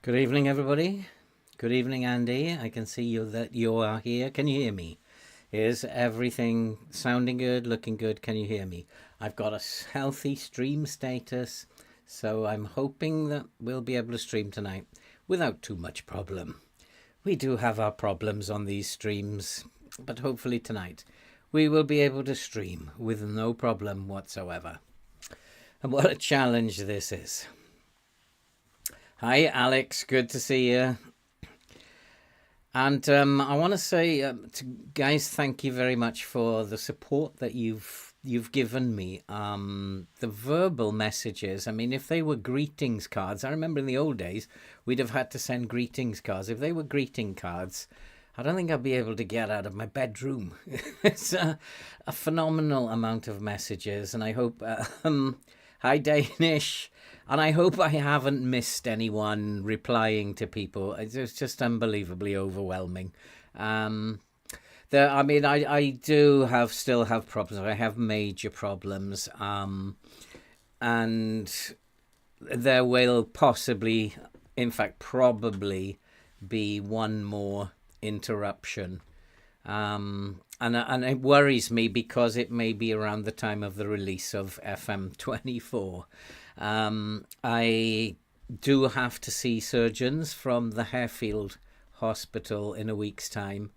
Good evening, everybody. Good evening, Andy. I can see that you are here. Can you hear me? Is everything sounding good, looking good? Can you hear me? I've got a healthy stream status, so I'm hoping that we'll be able to stream tonight without too much problem. We do have our problems on these streams, but hopefully tonight we will be able to stream with no problem whatsoever. And what a challenge this is. Hi, Alex. Good to see you. And I want to say, guys, thank you very much for the support that you've given me. The verbal messages. I mean, if they were greetings cards, I remember in the old days we'd have had to send greetings cards. If they were greeting cards, I don't think I'd be able to get out of my bedroom. It's a phenomenal amount of messages, and I hope. Hi, Danish. And I hope I haven't missed anyone replying to people. It's just unbelievably overwhelming. I do still have problems. I have major problems. And there will possibly, in fact, probably be one more interruption. And it worries me because it may be around the time of the release of FM24. I do have to see surgeons from the Harefield Hospital in a week's time.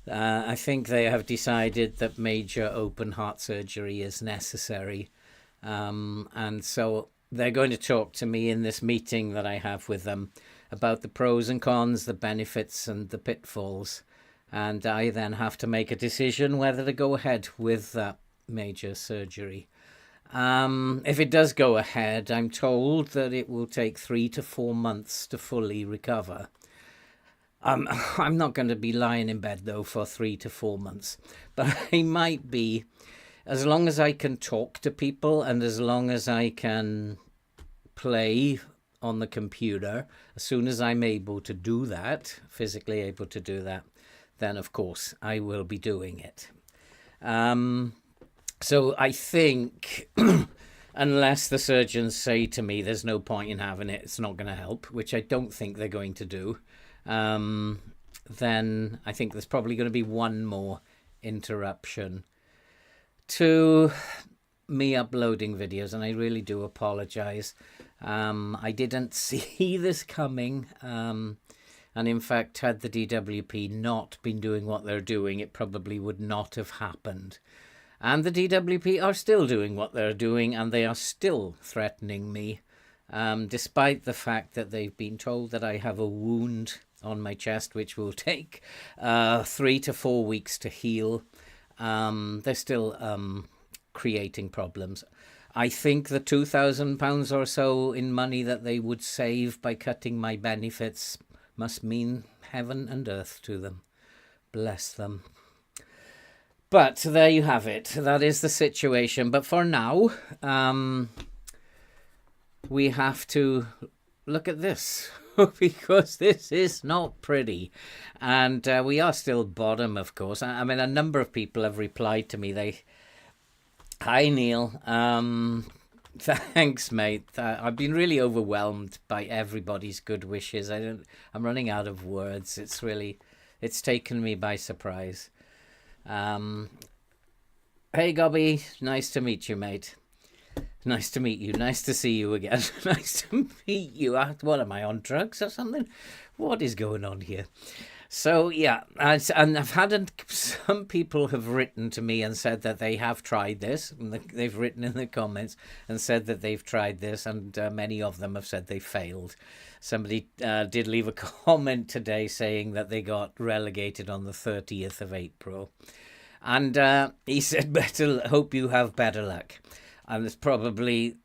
I think they have decided that major open heart surgery is necessary. And so they're going to talk to me in this meeting that I have with them about the pros and cons, the benefits and the pitfalls. And I then have to make a decision whether to go ahead with that major surgery. If it does go ahead, I'm told that it will take 3 to 4 months to fully recover. I'm not going to be lying in bed, though, for 3 to 4 months. But I might be, as long as I can talk to people and as long as I can play on the computer, as soon as I'm able to do that, physically able to do that, then, of course, I will be doing it. So I think, unless the surgeons say to me there's no point in having it, it's not going to help, which I don't think they're going to do, then I think there's probably going to be one more interruption to me uploading videos, and I really do apologize. I didn't see this coming, and in fact, had the DWP not been doing what they're doing, it probably would not have happened. And the DWP are still doing what they're doing, and they are still threatening me, despite the fact that they've been told that I have a wound on my chest, which will take 3 to 4 weeks to heal. They're still creating problems. I think the £2,000 or so in money that they would save by cutting my benefits must mean heaven and earth to them. Bless them. But there you have it. That is the situation. But for now, we have to look at this because this is not pretty. And we are still bottom, of course. I mean, a number of people have replied to me. Hi, Neil. Thanks, mate. I've been really overwhelmed by everybody's good wishes. I'm running out of words. It's taken me by surprise. Hey, Gobby. Nice to meet you, mate. Nice to meet you. Nice to see you again. Nice to meet you. What am I, on drugs or something? What is going on here? So, yeah, and I've had some people have written to me and said that they have tried this. And they've written in the comments and said that they've tried this, and many of them have said they failed. Somebody did leave a comment today saying that they got relegated on the 30th of April. And he said, hope you have better luck. And it's probably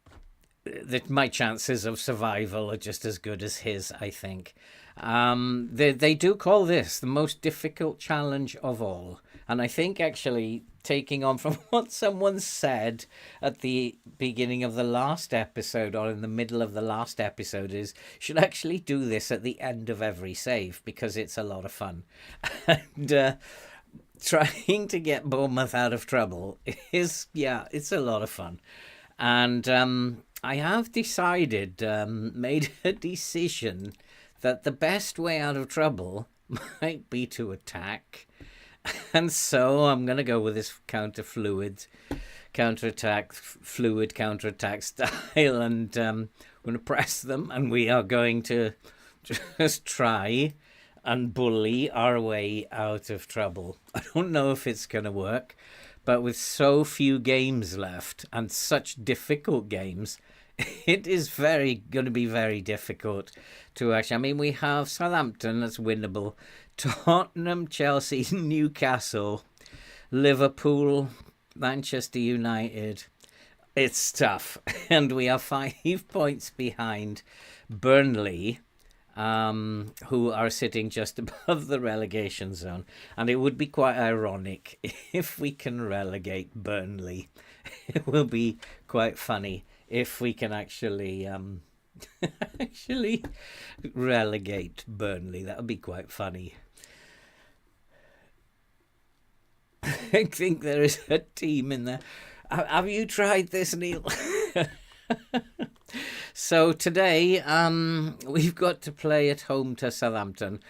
that my chances of survival are just as good as his, I think. They do call this the most difficult challenge of all. And I think actually taking on from what someone said at the beginning of the last episode or in the middle of the last episode is should actually do this at the end of every save because it's a lot of fun. And trying to get Bournemouth out of trouble is, it's a lot of fun. And I have decided, made a decision that the best way out of trouble might be to attack. And so I'm going to go with this counterattack style, and I'm going to press them, and we are going to just try and bully our way out of trouble. I don't know if it's going to work, but with so few games left and such difficult games, it is going to be very difficult to actually. I mean, we have Southampton, that's winnable, Tottenham, Chelsea, Newcastle, Liverpool, Manchester United. It's tough, and we are 5 points behind Burnley, who are sitting just above the relegation zone. And it would be quite ironic if we can relegate Burnley. It will be quite funny if we can actually relegate Burnley. That would be quite funny. I think there is a team in there. Have you tried this, Neil? So today, we've got to play at home to Southampton.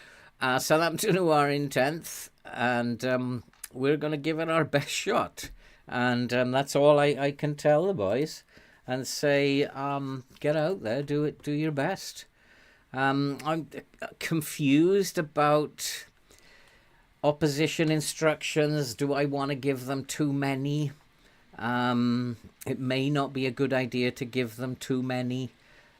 Southampton, who are in 10th, and we're going to give it our best shot. And that's all I can tell the boys. And say, get out there, do your best. I'm confused about Opposition instructions. Do I want to give them too many? It may not be a good idea to give them too many.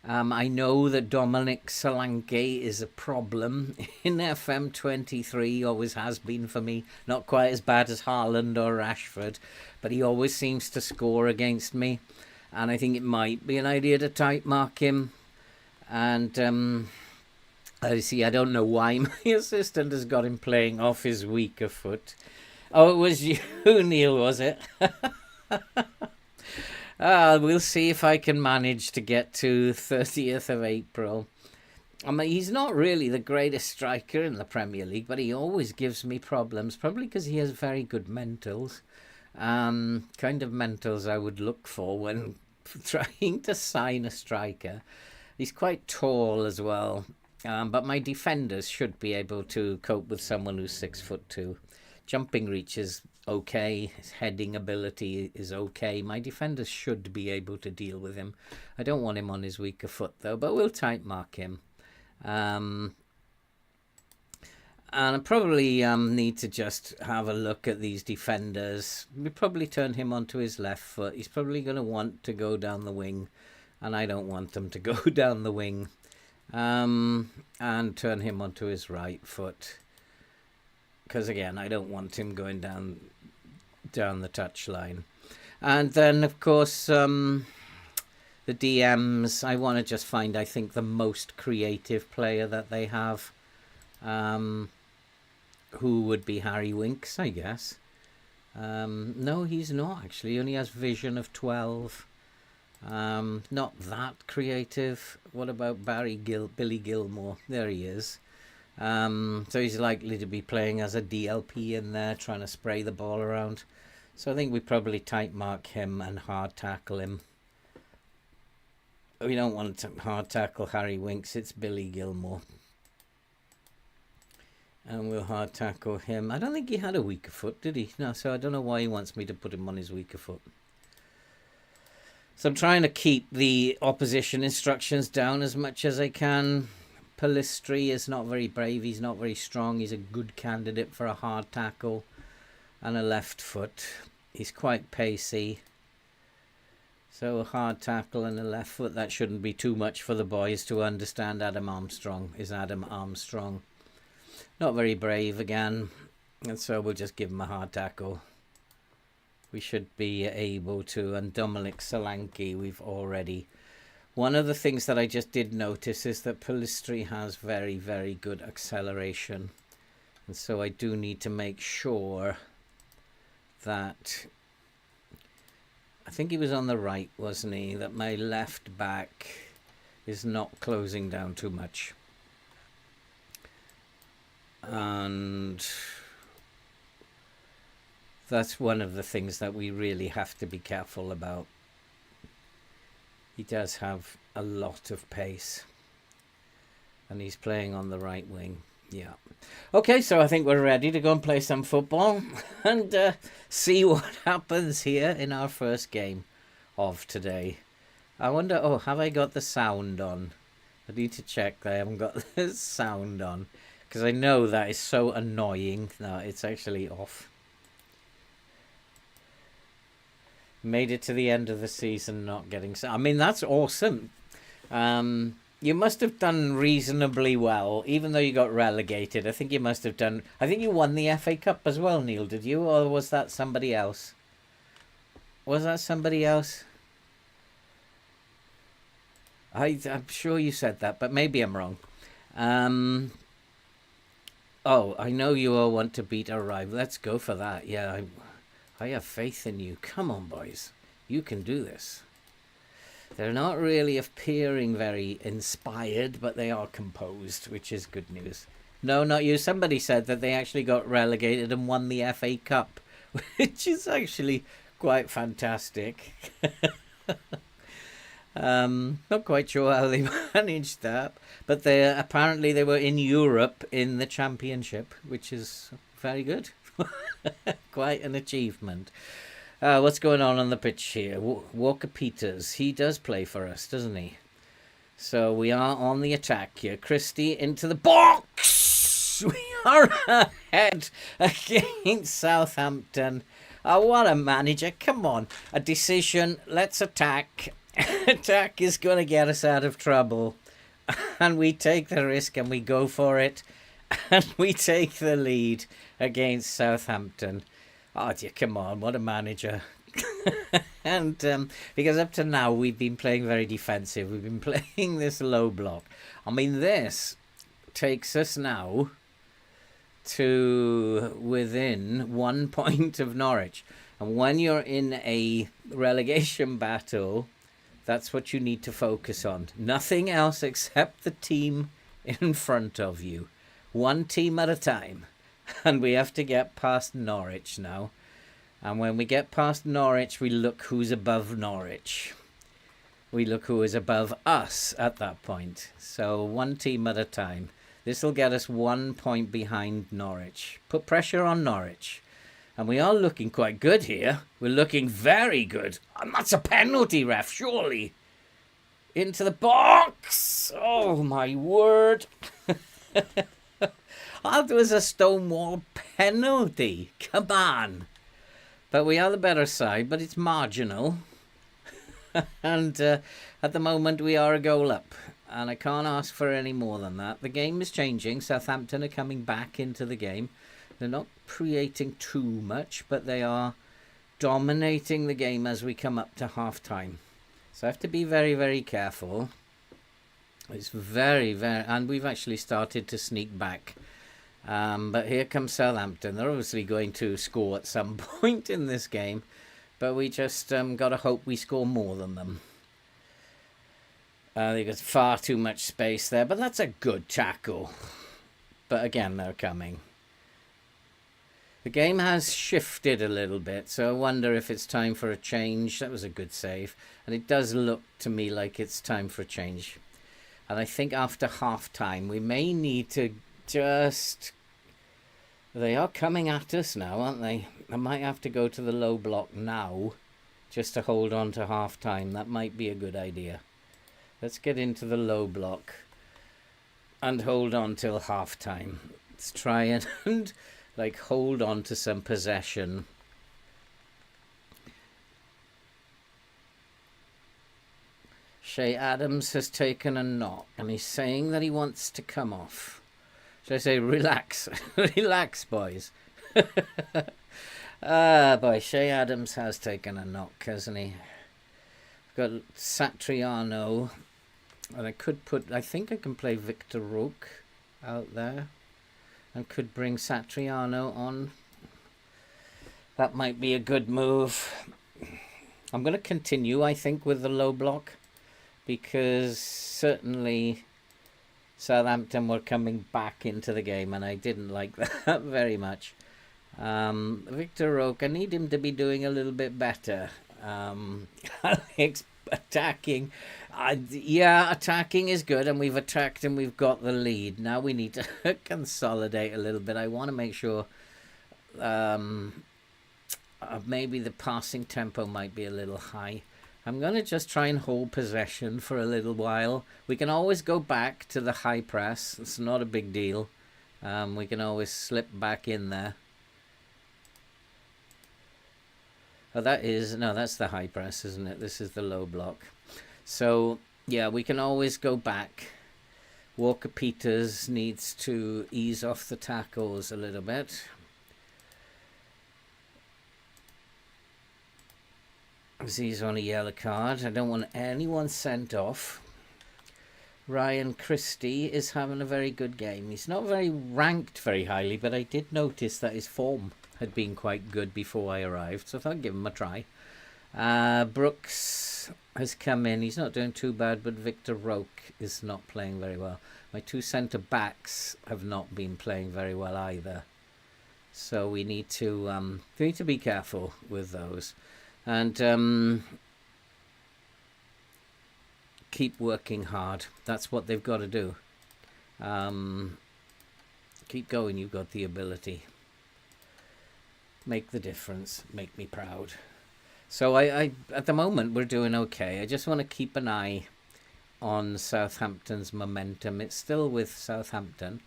I know that Dominic Solanke is a problem in FM23, always has been for me. Not quite as bad as Haaland or Rashford, but he always seems to score against me. And I think it might be an idea to type mark him. And I see, I don't know why my assistant has got him playing off his weaker foot. Oh, it was you, Neil, was it? We'll see if I can manage to get to 30th of April. I mean, he's not really the greatest striker in the Premier League, but he always gives me problems, probably because he has very good mentals. Kind of mentals I would look for when trying to sign a striker. He's quite tall as well, but my defenders should be able to cope with someone who's 6'2". Jumping reach is okay. His heading ability is okay. My defenders should be able to deal with him. I don't want him on his weaker foot, though, but we'll type mark him. And I probably need to just have a look at these defenders. We probably turn him onto his left foot. He's probably going to want to go down the wing, and I don't want them to go down the wing. And turn him onto his right foot. Because, again, I don't want him going down the touchline. And then, of course, the DMs, I want to just find, I think, the most creative player that they have. Who would be Harry Winks, I guess. No, he's not, actually. He only has vision of 12. Not that creative. What about Billy Gilmore? There he is. So he's likely to be playing as a DLP in there, trying to spray the ball around. So I think we probably type mark him and hard tackle him. We don't want to hard tackle Harry Winks, it's Billy Gilmore. And we'll hard tackle him. I don't think he had a weaker foot, did he? No, so I don't know why he wants me to put him on his weaker foot. So I'm trying to keep the opposition instructions down as much as I can. Pellistri is not very brave. He's not very strong. He's a good candidate for a hard tackle and a left foot. He's quite pacey. So a hard tackle and a left foot. That shouldn't be too much for the boys to understand. Adam Armstrong is Adam Armstrong. Not very brave again. And so we'll just give him a hard tackle. We should be able to. And Dominic Solanke, we've already... One of the things that I just did notice is that Pellistri has very, very good acceleration. And so I do need to make sure that... I think he was on the right, wasn't he? That my left back is not closing down too much. And that's one of the things that we really have to be careful about. He does have a lot of pace. And he's playing on the right wing. Yeah. Okay, so I think we're ready to go and play some football. And see what happens here in our first game of today. I wonder, oh, have I got the sound on? I need to check that I haven't got the sound on. Because I know that is so annoying. No, it's actually off. Made it to the end of the season not getting... I mean, that's awesome. You must have done reasonably well, even though you got relegated. I think you must have done... I think you won the FA Cup as well, Neil, did you? Or was that somebody else? Was that somebody else? I'm sure you said that, but maybe I'm wrong. Oh, I know you all want to beat our rival. Let's go for that. Yeah, I have faith in you. Come on, boys. You can do this. They're not really appearing very inspired, but they are composed, which is good news. No, not you. Somebody said that they actually got relegated and won the FA Cup, which is actually quite fantastic. Not quite sure how they managed that, but apparently they were in Europe in the championship, which is very good. Quite an achievement. What's going on the pitch here? Walker Peters, he does play for us, doesn't he? So we are on the attack here. Christie into the box! yes, we are ahead against Southampton. Oh, what a manager. Come on. A decision. Let's attack. Attack is going to get us out of trouble. And we take the risk and we go for it. And we take the lead against Southampton. Oh, dear, come on. What a manager. And because up to now we've been playing very defensive. We've been playing this low block. I mean, this takes us now to within 1 point of Norwich. And when you're in a relegation battle, that's what you need to focus on. Nothing else except the team in front of you. One team at a time. And we have to get past Norwich now. And when we get past Norwich, we look who's above Norwich. We look who is above us at that point. So one team at a time. This will get us 1 point behind Norwich. Put pressure on Norwich. And we are looking quite good here. We're looking very good. And that's a penalty, ref, surely. Into the box. Oh, my word. That was a Stonewall penalty. Come on. But we are the better side, but it's marginal. And at the moment, we are a goal up. And I can't ask for any more than that. The game is changing. Southampton are coming back into the game. They're not creating too much, but they are dominating the game as we come up to half-time. So I have to be very, very careful. It's very, very... And we've actually started to sneak back. But here comes Southampton. They're obviously going to score at some point in this game. But we just got to hope we score more than them. They've got far too much space there. But that's a good tackle. But again, they're coming. The game has shifted a little bit. So I wonder if it's time for a change. That was a good save. And it does look to me like it's time for a change. And I think after half-time, we may need to... They are coming at us now, aren't they? I might have to go to the low block now just to hold on to half time. That might be a good idea. Let's get into the low block and hold on till half time. Let's try and like hold on to some possession. Shea Adams has taken a knock and he's saying that he wants to come off. Should I say relax? Relax, boys. Boy, Shea Adams has taken a knock, hasn't he? Got Satriano. And I think I can play Victor Roque out there. And could bring Satriano on. That might be a good move. I'm going to continue, I think, with the low block. Because certainly... Southampton were coming back into the game, and I didn't like that very much. Victor Roque, I need him to be doing a little bit better. Attacking. Attacking is good, and we've attacked and we've got the lead. Now we need to consolidate a little bit. I want to make sure maybe the passing tempo might be a little high. I'm going to just try and hold possession for a little while. We can always go back to the high press. It's not a big deal. We can always slip back in there. Oh, that's the high press, isn't it? This is the low block. So, yeah, we can always go back. Walker-Peters needs to ease off the tackles a little bit. He's on a yellow card. I don't want anyone sent off. Ryan Christie is having a very good game. He's not ranked very highly, but I did notice that his form had been quite good before I arrived, so I thought I'd give him a try. Brooks has come in. He's not doing too bad, but Victor Roque is not playing very well. My two centre-backs have not been playing very well either. So we need to be careful with those. And keep working hard. That's what they've got to do. Keep going. You've got the ability. Make the difference. Make me proud. So I at the moment we're doing okay. I just want to keep an eye on Southampton's momentum. It's still with Southampton.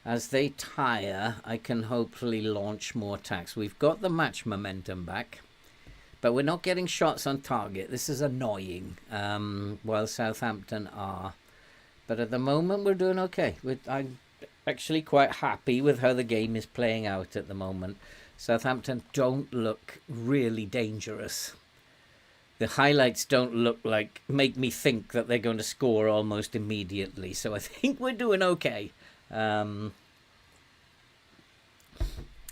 As they tire, I can hopefully launch more attacks. We've got the match momentum back, but we're not getting shots on target. This is annoying, while Southampton are. But at the moment, we're doing okay. I'm actually quite happy with how the game is playing out at the moment. Southampton don't look really dangerous. The highlights don't look like, make me think that they're going to score almost immediately. So I think we're doing okay.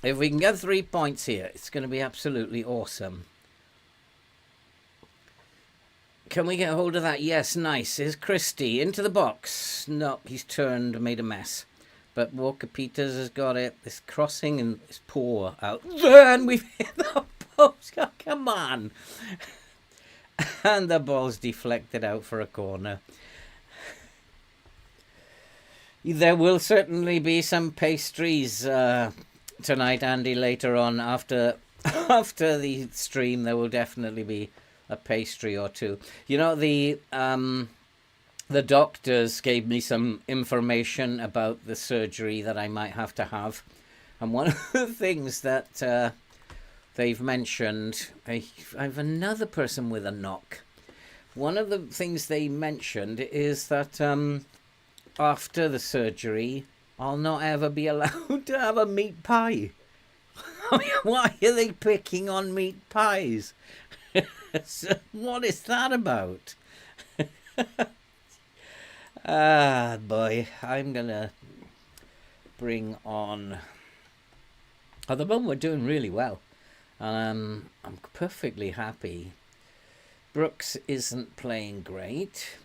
If we can get 3 points here, it's going to be absolutely awesome. Can we get hold of that? Yes, nice. Is Christie into the box? No, he's turned, made a mess. But Walker Peters has got it. This crossing and is poor out. And we've hit the post. Oh, come on. And the ball's deflected out for a corner. There will certainly be some pastries tonight, Andy, later on. After the stream, there will definitely be a pastry or two. You know, the doctors gave me some information about the surgery that I might have to have. And one of the things that they've mentioned, I have another person with a knock. One of the things they mentioned is that after the surgery, I'll not ever be allowed to have a meat pie. Why are they picking on meat pies? What is that about? Ah, boy, I'm going to bring on... At the moment, we're doing really well. I'm perfectly happy. Brooks isn't playing great.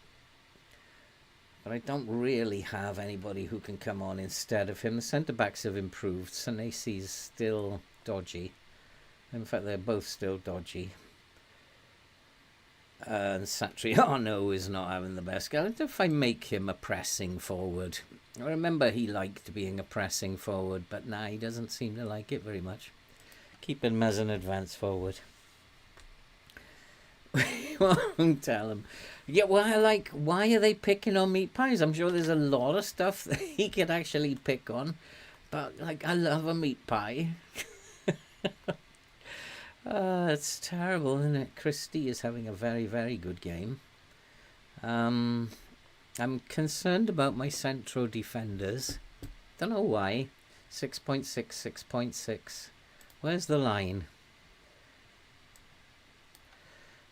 But I don't really have anybody who can come on instead of him. The centre-backs have improved. Senesi's still dodgy. In fact, they're both still dodgy. And Satriano is not having the best go. I don't know if I make him a pressing forward. I remember he liked being a pressing forward, but now he doesn't seem to like it very much. Keep him as an advance forward. Won't tell him. Yeah, well, why are they picking on meat pies? I'm sure there's a lot of stuff that he could actually pick on. But, I love a meat pie. It's terrible, isn't it? Christie is having a very, very good game. I'm concerned about my central defenders. Don't know why. 6.6, 6.6. Where's the line?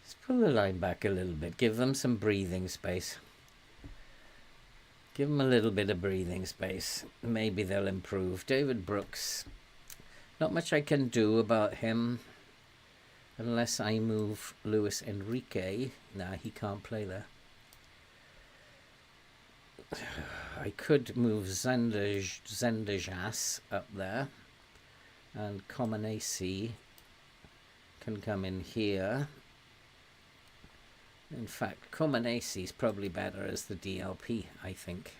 Let's pull the line back a little bit. Give them some breathing space. Give them a little bit of breathing space. Maybe they'll improve. David Brooks. Not much I can do about him. Unless I move Luis Enrique. Nah, he can't play there. I could move Zendejas up there. And Comaneci can come in here. In fact, Comaneci is probably better as the DLP, I think.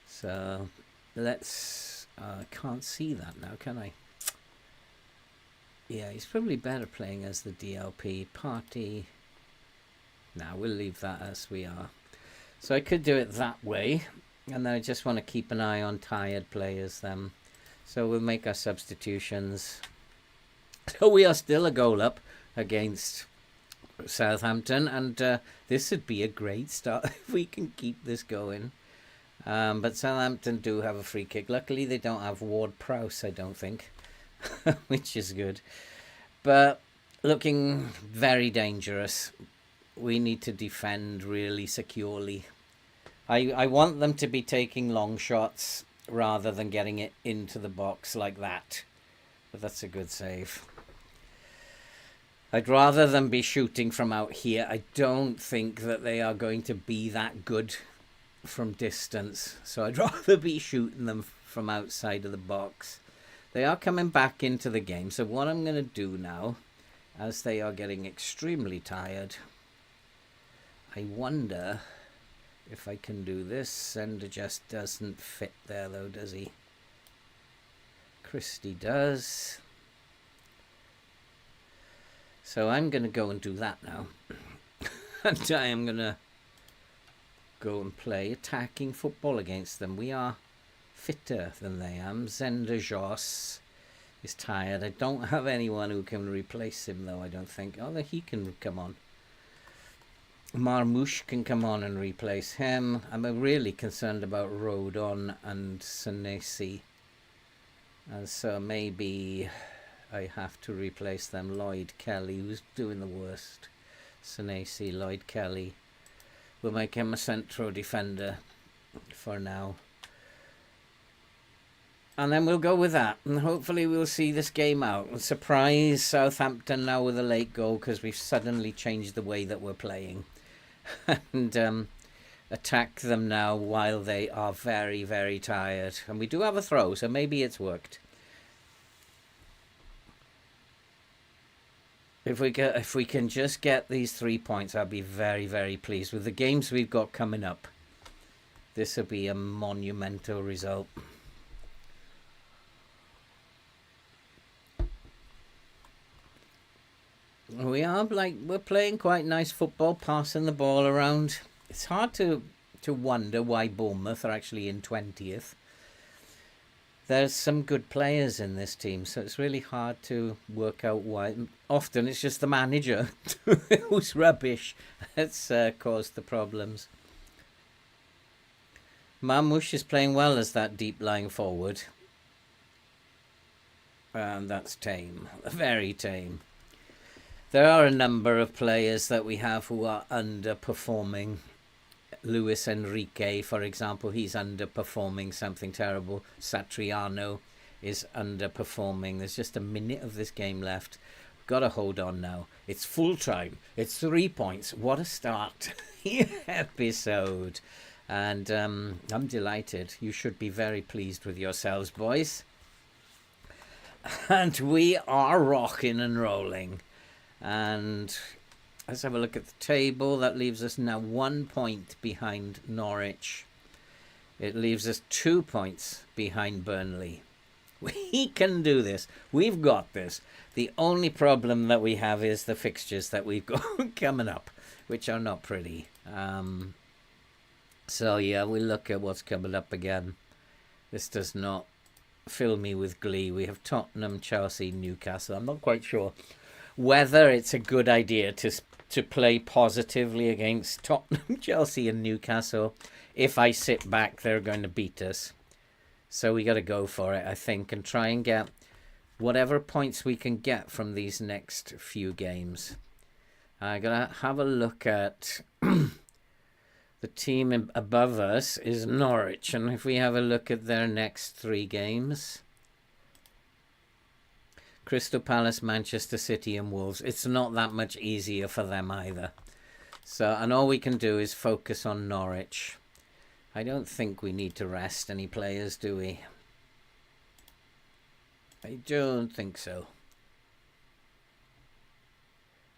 So, let's... can't see that now, can I? Yeah, he's probably better playing as the DLP. Party. Now we'll leave that as we are. So I could do it that way. And then I just want to keep an eye on tired players then. So we'll make our substitutions. So we are still a goal up against Southampton. And this would be a great start if we can keep this going. But Southampton do have a free kick. Luckily they don't have Ward-Prowse, I don't think. Which is good. But looking very dangerous. We need to defend really securely. I want them to be taking long shots rather than getting it into the box like that. But that's a good save. I'd rather them be shooting from out here. I don't think that they are going to be that good from distance. So I'd rather be shooting them from outside of the box. They are coming back into the game. So what I'm going to do now, as they are getting extremely tired, I wonder if I can do this. Sender just doesn't fit there though, does he? Christie does. So I'm going to go and do that now. And I am going to go and play attacking football against them. We are fitter than they am. Zender Joss is tired. I don't have anyone who can replace him, though, I don't think. Although he can come on. Marmouche can come on and replace him. I'm really concerned about Rodon and Senesi. And so maybe I have to replace them. Lloyd Kelly, who's doing the worst. Senesi, Lloyd Kelly. We'll make him a central defender for now. And then we'll go with that. And hopefully we'll see this game out. Surprise Southampton now with a late goal because we've suddenly changed the way that we're playing. And attack them now while they are very, very tired. And we do have a throw, so maybe it's worked. If we can just get these 3 points, I'll be very, very pleased. With the games we've got coming up, this will be a monumental result. We're playing quite nice football, passing the ball around. It's hard to wonder why Bournemouth are actually in 20th. There's some good players in this team, so it's really hard to work out why. Often it's just the manager who's rubbish that's caused the problems. Marmouche is playing well as that deep lying forward. And that's tame, very tame. There are a number of players that we have who are underperforming. Luis Enrique, for example, he's underperforming something terrible. Satriano is underperforming. There's just a minute of this game left. We've got to hold on now. It's full time. It's 3 points. What a start episode. And I'm delighted. You should be very pleased with yourselves, boys. And we are rocking and rolling. And let's have a look at the table. That leaves us now 1 point behind Norwich. It leaves us 2 points behind Burnley. We can do this. We've got this. The only problem that we have is the fixtures that we've got coming up, which are not pretty. So yeah, we'll look at what's coming up again. This does not fill me with glee. We have Tottenham, Chelsea, Newcastle. I'm not quite sure whether it's a good idea to play positively against Tottenham, Chelsea and Newcastle. If I sit back, they're going to beat us. So we got to go for it, I think, and try and get whatever points we can get from these next few games. I'm going to have a look at the team above us is Norwich. And if we have a look at their next 3 games... Crystal Palace, Manchester City and Wolves. It's not that much easier for them either. So, and all we can do is focus on Norwich. I don't think we need to rest any players, do we? I don't think so.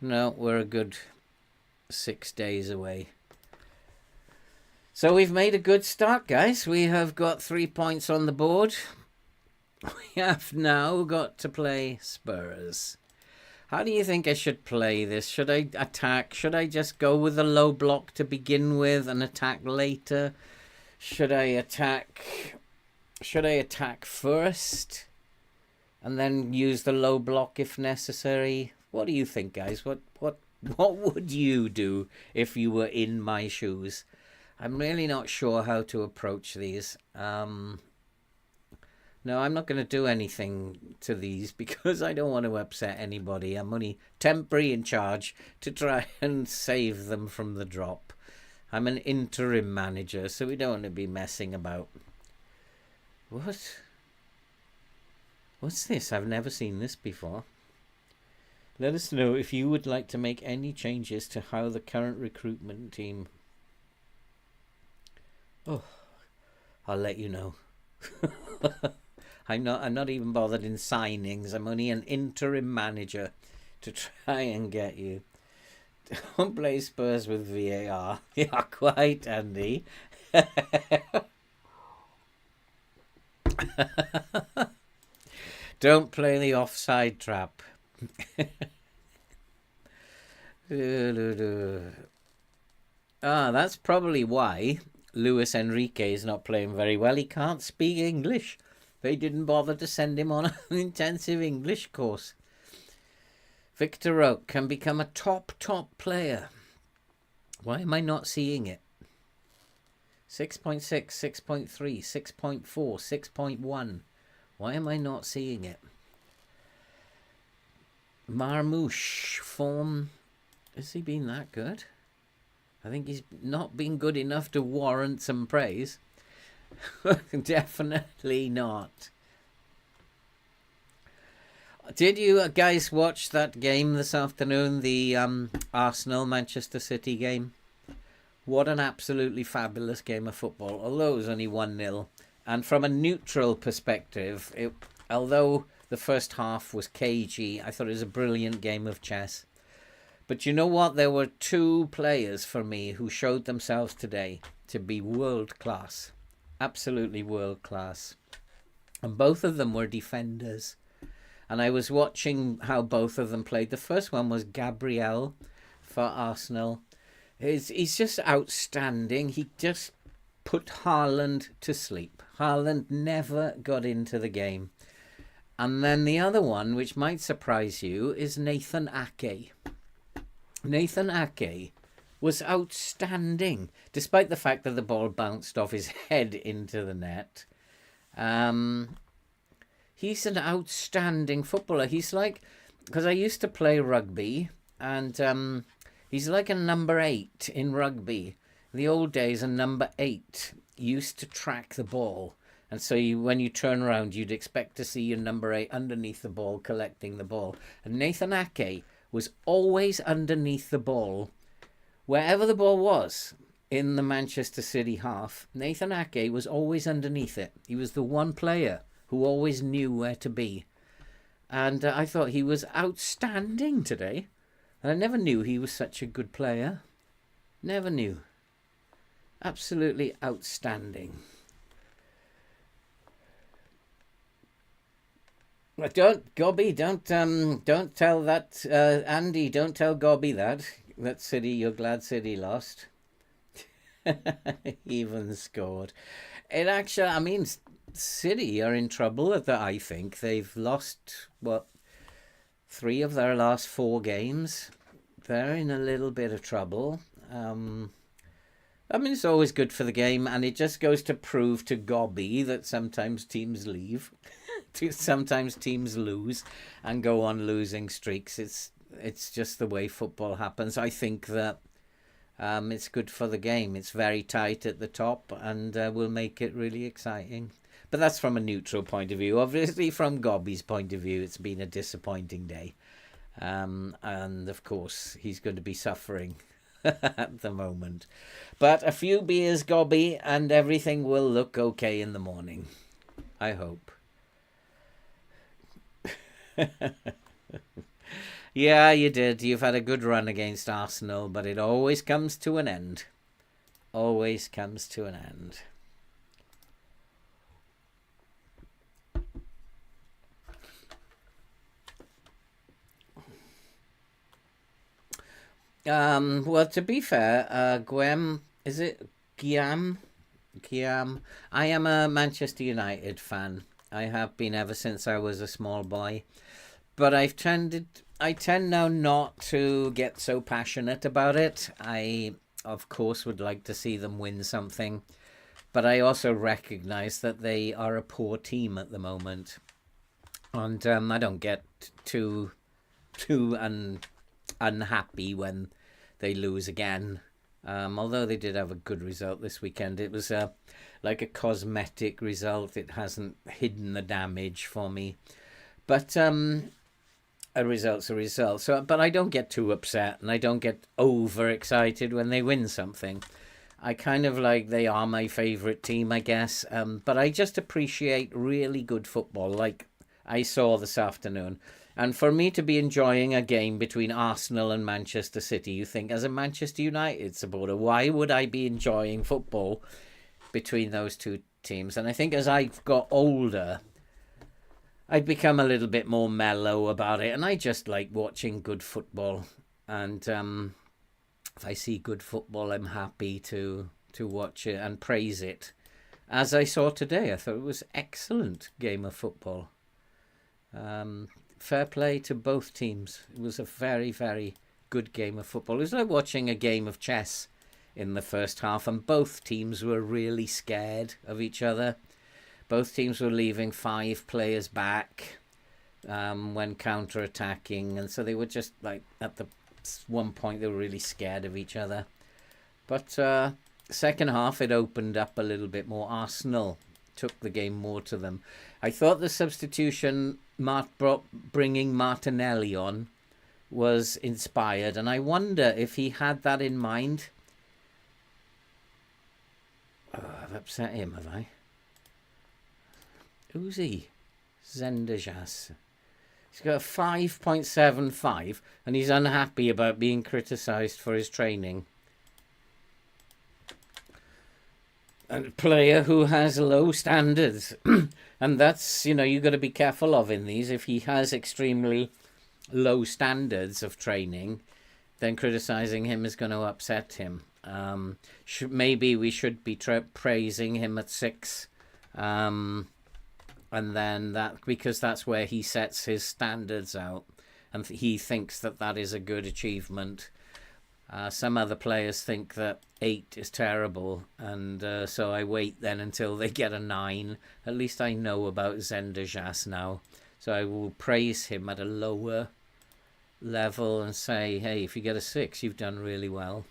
No, we're a good 6 days away. So we've made a good start, guys. We have got 3 points on the board. We have now got to play Spurs. How do you think I should play this? Should I attack? Should I just go with a low block to begin with and attack later? Should I attack first and then use the low block if necessary? What do you think, guys? What would you do if you were in my shoes? I'm really not sure how to approach these. No, I'm not going to do anything to these because I don't want to upset anybody. I'm only temporary in charge to try and save them from the drop. I'm an interim manager, so we don't want to be messing about. What? What's this? I've never seen this before. Let us know if you would like to make any changes to how the current recruitment team... Oh, I'll let you know. I'm not even bothered in signings. I'm only an interim manager to try and get you. Don't play Spurs with VAR. Yeah, quite, Andy. Don't play the offside trap. That's probably why Luis Enrique is not playing very well. He can't speak English. They didn't bother to send him on an intensive English course. Victor Oak can become a top player. Why am I not seeing it? 6.6, 6.3, 6.4, 6.1. Why am I not seeing it? Marmouche form. Has he been that good? I think he's not been good enough to warrant some praise. Definitely not. Did you guys watch that game this afternoon? The Arsenal-Manchester City game? What an absolutely fabulous game of football. Although it was only 1-0. And from a neutral perspective, although the first half was cagey, I thought it was a brilliant game of chess. But you know what? There were two players for me who showed themselves today to be world class. Absolutely world class. And both of them were defenders. And I was watching how both of them played. The first one was Gabriel for Arsenal. He's just outstanding. He just put Haaland to sleep. Haaland never got into the game. And then the other one, which might surprise you, is Nathan Ake. Nathan Ake was outstanding, despite the fact that the ball bounced off his head into the net. He's an outstanding footballer. He's like, because I used to play rugby, and he's like a number 8 in rugby. In the old days, a number 8 used to track the ball. And so when you turn around, you'd expect to see your number 8 underneath the ball, collecting the ball. And Nathan Ake was always underneath the ball. Wherever the ball was in the Manchester City half, Nathan Ake was always underneath it. He was the one player who always knew where to be. And I thought he was outstanding today. And I never knew he was such a good player. Never knew. Absolutely outstanding. Don't tell that, Andy, don't tell Gobby that City, you're glad City lost. Even scored. It actually, I mean, City are in trouble at that, I think. They've lost, 3 of their last 4 games. They're in a little bit of trouble. I mean, it's always good for the game, and it just goes to prove to Gobby that sometimes teams leave. Sometimes teams lose and go on losing streaks. It's just the way football happens. I think that it's good for the game. It's very tight at the top and will make it really exciting. But that's from a neutral point of view. Obviously, from Gobby's point of view, it's been a disappointing day. And of course, he's going to be suffering at the moment. But a few beers, Gobby, and everything will look okay in the morning. I hope. Yeah, you did. You've had a good run against Arsenal, but it always comes to an end. Always comes to an end. Well, to be fair, is it Guillaume? I am a Manchester United fan. I have been ever since I was a small boy. But I tend now not to get so passionate about it. I, of course, would like to see them win something. But I also recognise that they are a poor team at the moment. And I don't get too unhappy when they lose again. Although they did have a good result this weekend. It was like a cosmetic result. It hasn't hidden the damage for me. But a result's a result. So, but I don't get too upset and I don't get overexcited when they win something. I kind of like they are my favourite team, I guess. But I just appreciate really good football like I saw this afternoon. And for me to be enjoying a game between Arsenal and Manchester City, you think, as a Manchester United supporter, why would I be enjoying football between those two teams? And I think as I've got older, I've become a little bit more mellow about it. And I just like watching good football. And if I see good football, I'm happy to to watch it and praise it, as I saw today. I thought it was excellent game of football. Fair play to both teams. It was a very, very good game of football. It was like watching a game of chess in the first half, and both teams were really scared of each other. Both teams were leaving 5 players back when counter-attacking, and so they were just like at the one point they were really scared of each other. But second half it opened up a little bit more. Arsenal took the game more to them. I thought the substitution bringing Martinelli on was inspired, and I wonder if he had that in mind. Oh, I've upset him, have I? Who's he? Zendejas. He's got a 5.75 and he's unhappy about being criticised for his training. A player who has low standards. And that's, you've got to be careful of in these. If he has extremely low standards of training, then criticising him is going to upset him. Maybe we should be praising him at 6. And then because that's where he sets his standards out, and he thinks that is a good achievement. Some other players think that 8 is terrible, and so I wait then until they get a 9. At least I know about Zendejas now, so I will praise him at a lower level and say, hey, if you get a 6, you've done really well.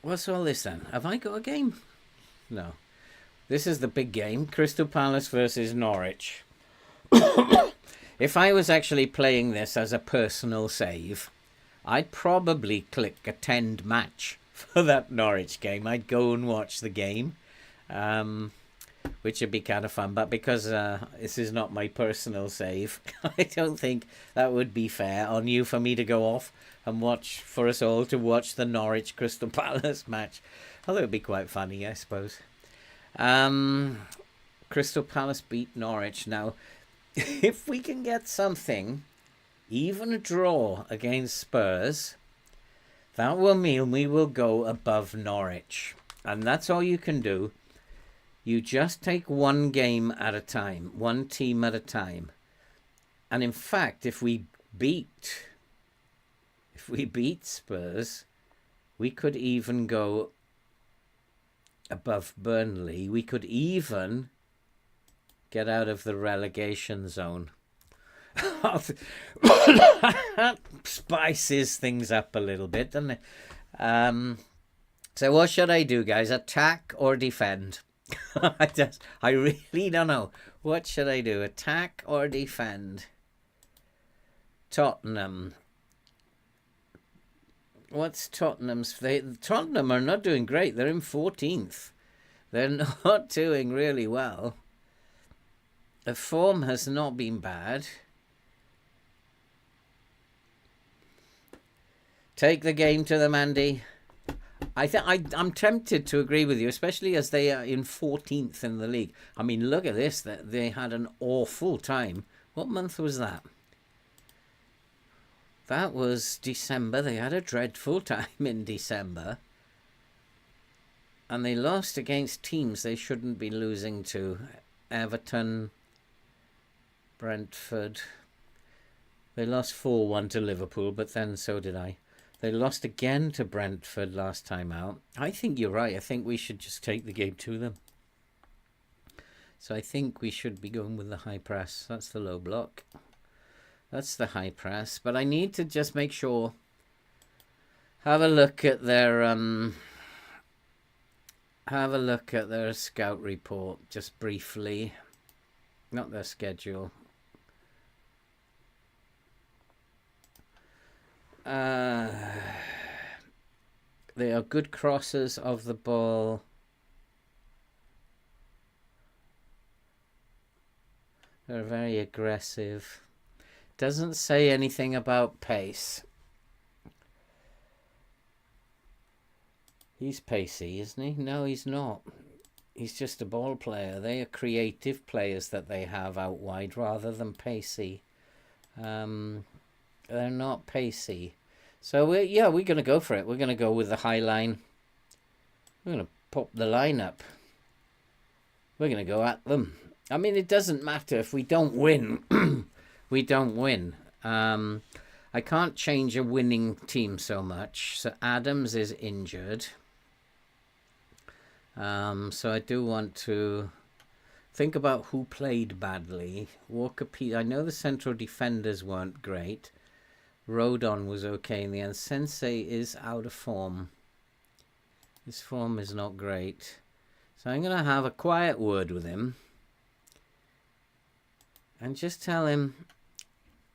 What's all this then? Have I got a game? No. This is the big game. Crystal Palace versus Norwich. If I was actually playing this as a personal save, I'd probably click attend match for that Norwich game. I'd go and watch the game, which would be kind of fun. But because this is not my personal save, I don't think that would be fair on you for me to go off and for us all to watch the Norwich Crystal Palace match. Although it would be quite funny, I suppose. Crystal Palace beat Norwich. Now, if we can get something, even a draw against Spurs, that will mean we will go above Norwich. And that's all you can do. You just take one game at a time, one team at a time. And in fact, if we beat Spurs, we could even go above Burnley. We could even get out of the relegation zone. That spices things up a little bit, doesn't it? So what should I do, guys? Attack or defend? I really don't know. What should I do? Attack or defend? Tottenham. What's Tottenham's? Tottenham are not doing great. They're in 14th. They're not doing really well. The form has not been bad. Take the game to them, Andy. I'm tempted to agree with you, especially as they are in 14th in the league. I mean, look at this. They had an awful time. What month was that? That was December. They had a dreadful time in December. And they lost against teams they shouldn't be losing to. Everton, Brentford. They lost 4-1 to Liverpool, but then so did I. They lost again to Brentford last time out. I think you're right. I think we should just take the game to them. So I think we should be going with the high press. That's the low block. That's the high press. But I need to just make sure. Have a look at their scout report just briefly. Not their schedule. They are good crossers of the ball. They're very aggressive. Doesn't say anything about pace. He's pacey, isn't he? No, he's not. He's just a ball player. They are creative players that they have out wide rather than pacey. They're not pacey. So we're going to go for it. We're going to go with the high line. We're going to pop the line up. We're going to go at them. I mean, it doesn't matter if we don't win. We don't win. I can't change a winning team so much. So Adams is injured. So I do want to think about who played badly. Walker P. I know the central defenders weren't great. Rodon was okay in the end. Sensei is out of form. His form is not great. So I'm going to have a quiet word with him. And just tell him,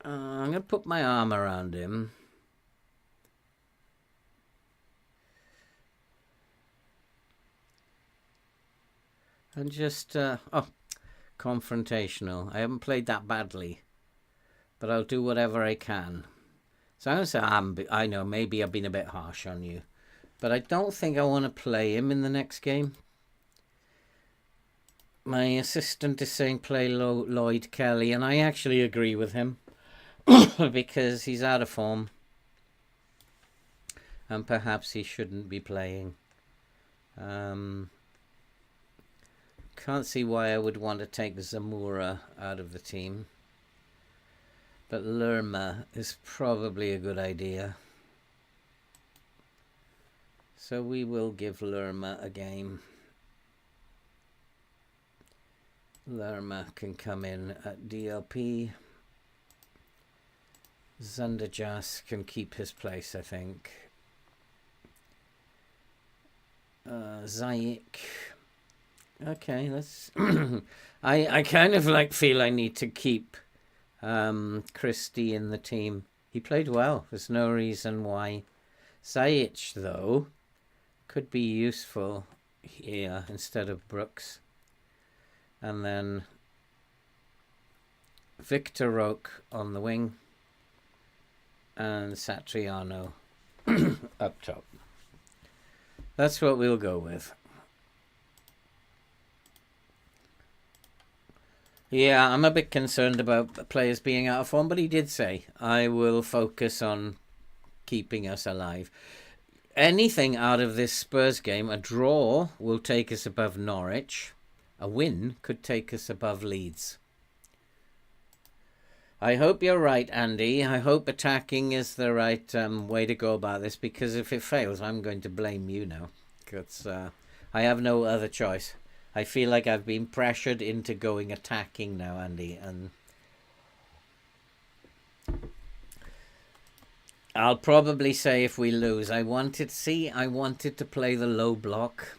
I'm going to put my arm around him. And just, confrontational. I haven't played that badly. But I'll do whatever I can. So I'm going to say, I know, maybe I've been a bit harsh on you. But I don't think I want to play him in the next game. My assistant is saying play Lloyd Kelly, and I actually agree with him. Because he's out of form. And perhaps he shouldn't be playing. Can't see why I would want to take Zamora out of the team. But Lerma is probably a good idea. So we will give Lerma a game. Lerma can come in at DLP. Zanderjas can keep his place, I think. Zayik. Okay, let's... I kind of like feel I need to keep Christie in the team. He played well. There's no reason why. Zayic, though, could be useful here instead of Brooks. And then Victor Roque on the wing. And Satriano up top. That's what we'll go with. Yeah, I'm a bit concerned about players being out of form, but he did say, I will focus on keeping us alive. Anything out of this Spurs game, a draw will take us above Norwich. A win could take us above Leeds. I hope you're right, Andy. I hope attacking is the right way to go about this, because if it fails, I'm going to blame you now. Because I have no other choice. I feel like I've been pressured into going attacking now, Andy. And I'll probably say if we lose, I wanted to play the low block.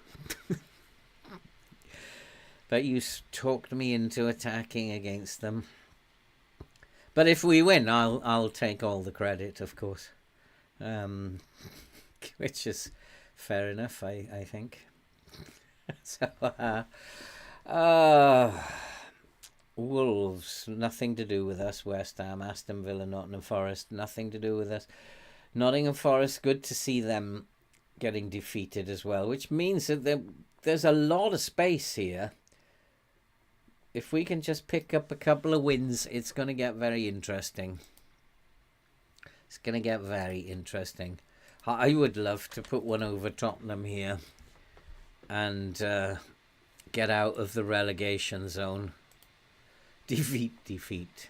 But you talked me into attacking against them. But if we win, I'll take all the credit, of course. Which is fair enough, I think. So, Wolves, nothing to do with us. West Ham, Aston Villa, Nottingham Forest, nothing to do with us. Nottingham Forest, good to see them getting defeated as well, which means that there's a lot of space here. If we can just pick up a couple of wins, it's going to get very interesting. It's going to get very interesting. I would love to put one over Tottenham here and get out of the relegation zone. Defeat.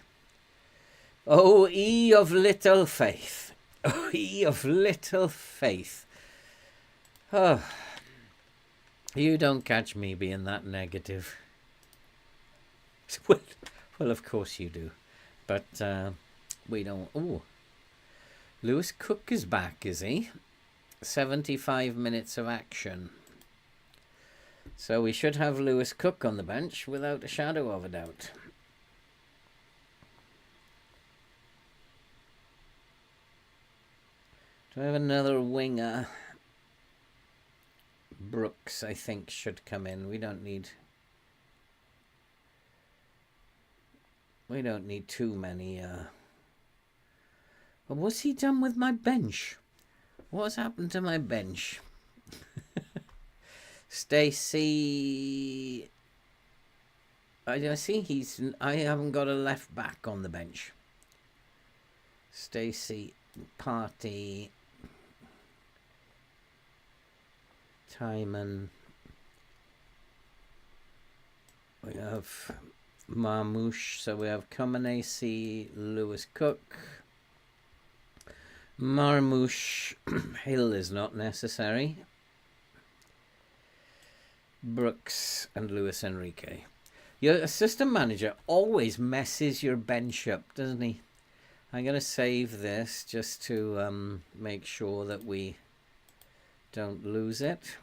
Oh, ye of little faith. Oh, ye of little faith. Oh, you don't catch me being that negative. Well, of course you do. But we don't... Oh, Lewis Cook is back, is he? 75 minutes of action. So we should have Lewis Cook on the bench without a shadow of a doubt. Do I have another winger? Brooks, I think, should come in. We don't need too many. But what's he done with my bench? What's happened to my bench? Stacey. I see I haven't got a left back on the bench. Stacey Party, Timon. We have Marmouche, so we have Comaneci, Lewis Cook. Marmouche, Hill is not necessary. Brooks and Luis Enrique. Your assistant manager always messes your bench up, doesn't he? I'm going to save this just to make sure that we don't lose it.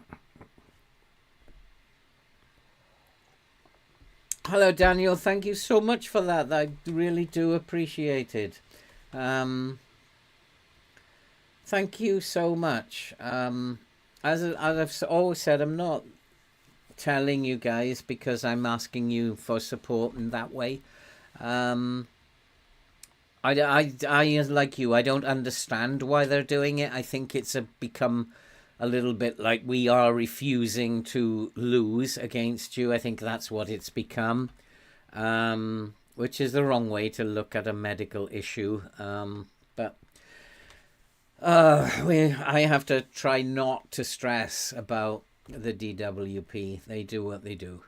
Hello, Daniel. Thank you so much for that. I really do appreciate it. Thank you so much. As I've always said, I'm not telling you guys because I'm asking you for support in that way. I like you, I don't understand why they're doing it. I think it's become a little bit like we are refusing to lose against you. I think that's what it's become, which is the wrong way to look at a medical issue. But I have to try not to stress about the DWP. They do what they do.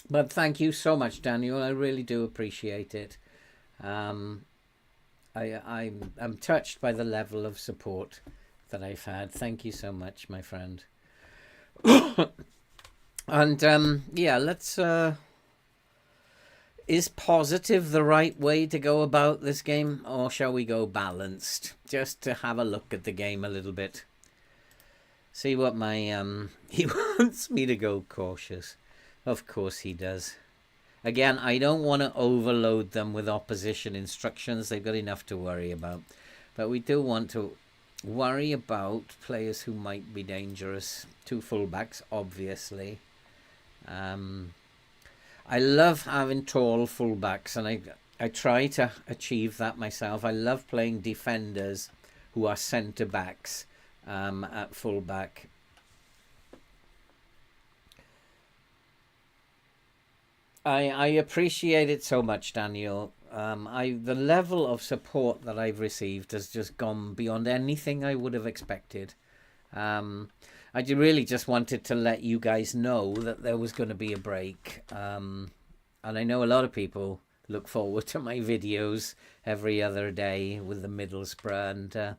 But thank you so much, Daniel. I really do appreciate it. I'm touched by the level of support that I've had. Thank you so much, my friend. And yeah, let's is positive the right way to go about this game, or shall we go balanced, just to have a look at the game a little bit, see what my he wants me to go cautious. Of course he does. Again, I don't want to overload them with opposition instructions. They've got enough to worry about. But we do want to worry about players who might be dangerous. Two fullbacks, obviously. I love having tall fullbacks, and I try to achieve that myself. I love playing defenders who are centre-backs at fullback. I appreciate it so much, Daniel. The level of support that I've received has just gone beyond anything I would have expected. I really just wanted to let you guys know that there was going to be a break. And I know a lot of people look forward to my videos every other day with the Middlesbrough, and I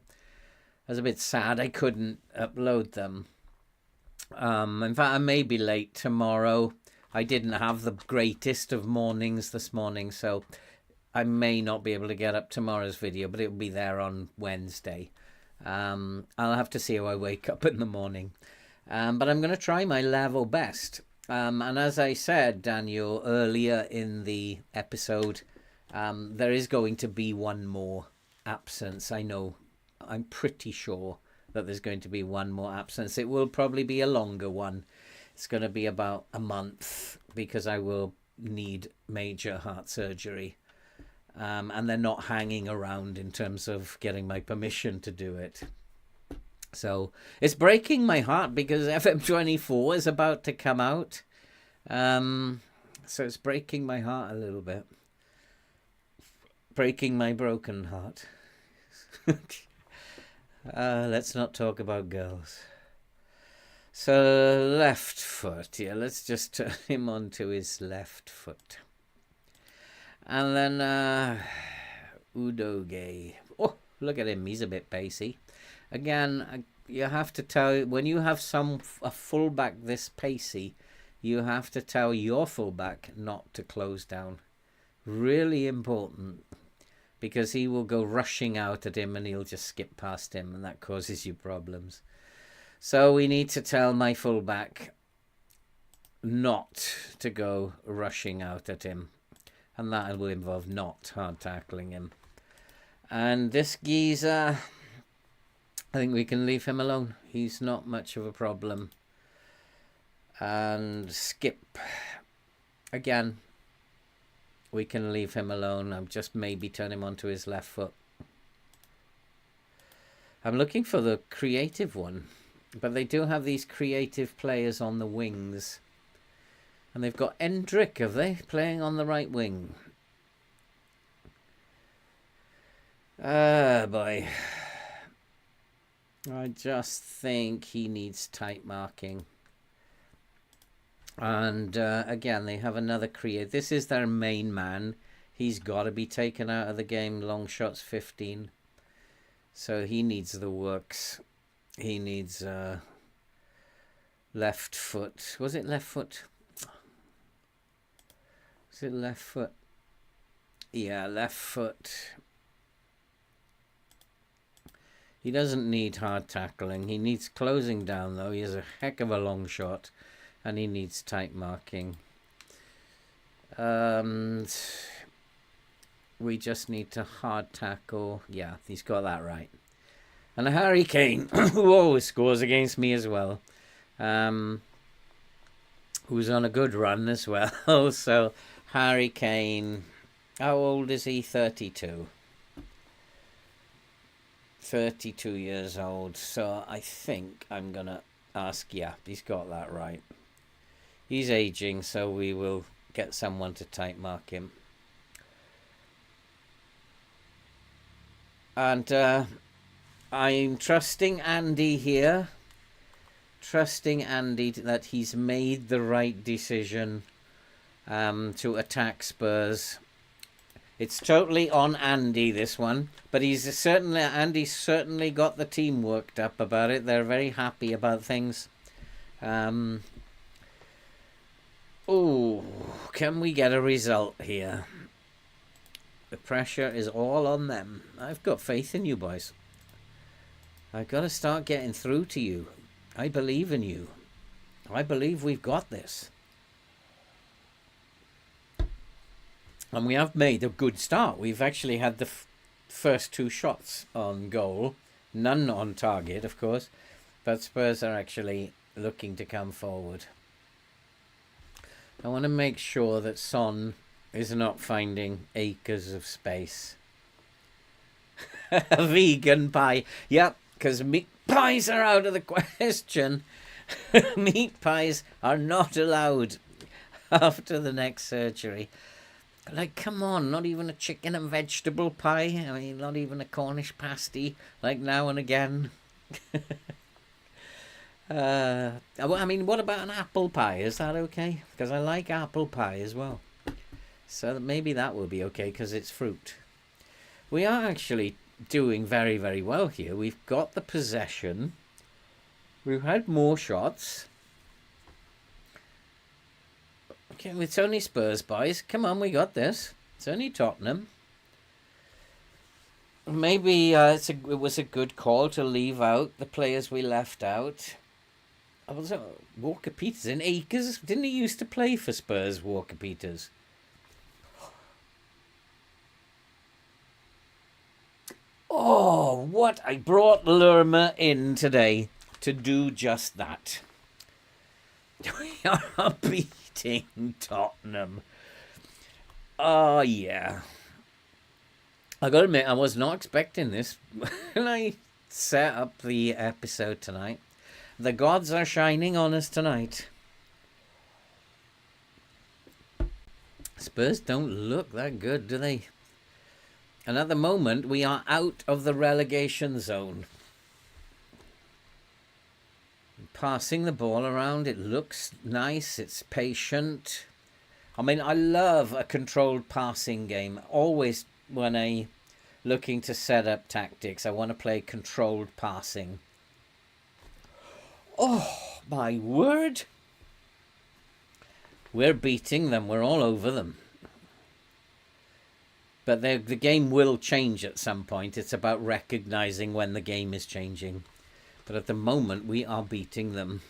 was a bit sad I couldn't upload them. In fact, I may be late tomorrow. I didn't have the greatest of mornings this morning, so I may not be able to get up tomorrow's video, but it'll be there on Wednesday. I'll have to see how I wake up in the morning. But I'm going to try my level best. And as I said, Daniel, earlier in the episode, there is going to be one more absence. I know, I'm pretty sure that there's going to be one more absence. It will probably be a longer one. It's going to be about a month because I will need major heart surgery. And they're not hanging around in terms of getting my permission to do it. So it's breaking my heart because FM24 is about to come out. So it's breaking my heart a little bit. Breaking my broken heart. Let's not talk about girls. So left foot, yeah, let's just turn him onto his left foot. And then Udoge. Oh, look at him, he's a bit pacey. Again, you have to tell, when you have a fullback this pacey, you have to tell your fullback not to close down. Really important, because he will go rushing out at him and he'll just skip past him, and that causes you problems. So we need to tell my fullback not to go rushing out at him. And that will involve not hard tackling him. And this geezer, I think we can leave him alone. He's not much of a problem. And Skip, again, we can leave him alone. I'll just maybe turn him onto his left foot. I'm looking for the creative one. But they do have these creative players on the wings. And they've got Endrick, have they? Playing on the right wing. Boy. I just think he needs tight marking. And again, they have another create. This is their main man. He's got to be taken out of the game. Long shots 15. So he needs the works. He needs left foot. Was it left foot? Was it left foot? Yeah, left foot. He doesn't need hard tackling. He needs closing down, though. He has a heck of a long shot. And he needs tight marking. We just need to hard tackle. Yeah, he's got that right. And a Harry Kane, who always scores against me as well. Who's on a good run as well. So, Harry Kane, how old is he? 32. 32 years old. So, I think I'm going to ask, yeah, he's got that right. He's aging, so we will get someone to tight mark him. And I'm trusting Andy here. Trusting Andy that he's made the right decision to attack Spurs. It's totally on Andy, this one. But Andy's certainly got the team worked up about it. They're very happy about things. Oh, can we get a result here? The pressure is all on them. I've got faith in you, boys. I've got to start getting through to you. I believe in you. I believe we've got this. And we have made a good start. We've actually had the first 2 shots on goal. None on target, of course. But Spurs are actually looking to come forward. I want to make sure that Son is not finding acres of space. Vegan pie. Yep, because meat pies are out of the question. Meat pies are not allowed after the neck surgery. Like, come on, not even a chicken and vegetable pie. I mean, not even a Cornish pasty, like now and again. I mean, what about an apple pie? Is that okay? Because I like apple pie as well. So maybe that will be okay because it's fruit. We are actually doing very, very well here. We've got the possession. We've had more shots. Okay, it's only Spurs, boys. Come on, we got this. It's only Tottenham. Maybe it was a good call to leave out the players we left out. Also, Walker Peters in Acres. Didn't he used to play for Spurs, Walker Peters? Oh, what? I brought Lerma in today to do just that. We are beating Tottenham. Oh, yeah. I gotta admit, I was not expecting this when I set up the episode tonight. The gods are shining on us tonight. Spurs don't look that good, do they? And at the moment, we are out of the relegation zone. Passing the ball around, it looks nice, it's patient. I mean, I love a controlled passing game. Always when I'm looking to set up tactics, I want to play controlled passing. Oh, my word. We're beating them. We're all over them. But the game will change at some point. It's about recognizing when the game is changing. But at the moment, we are beating them.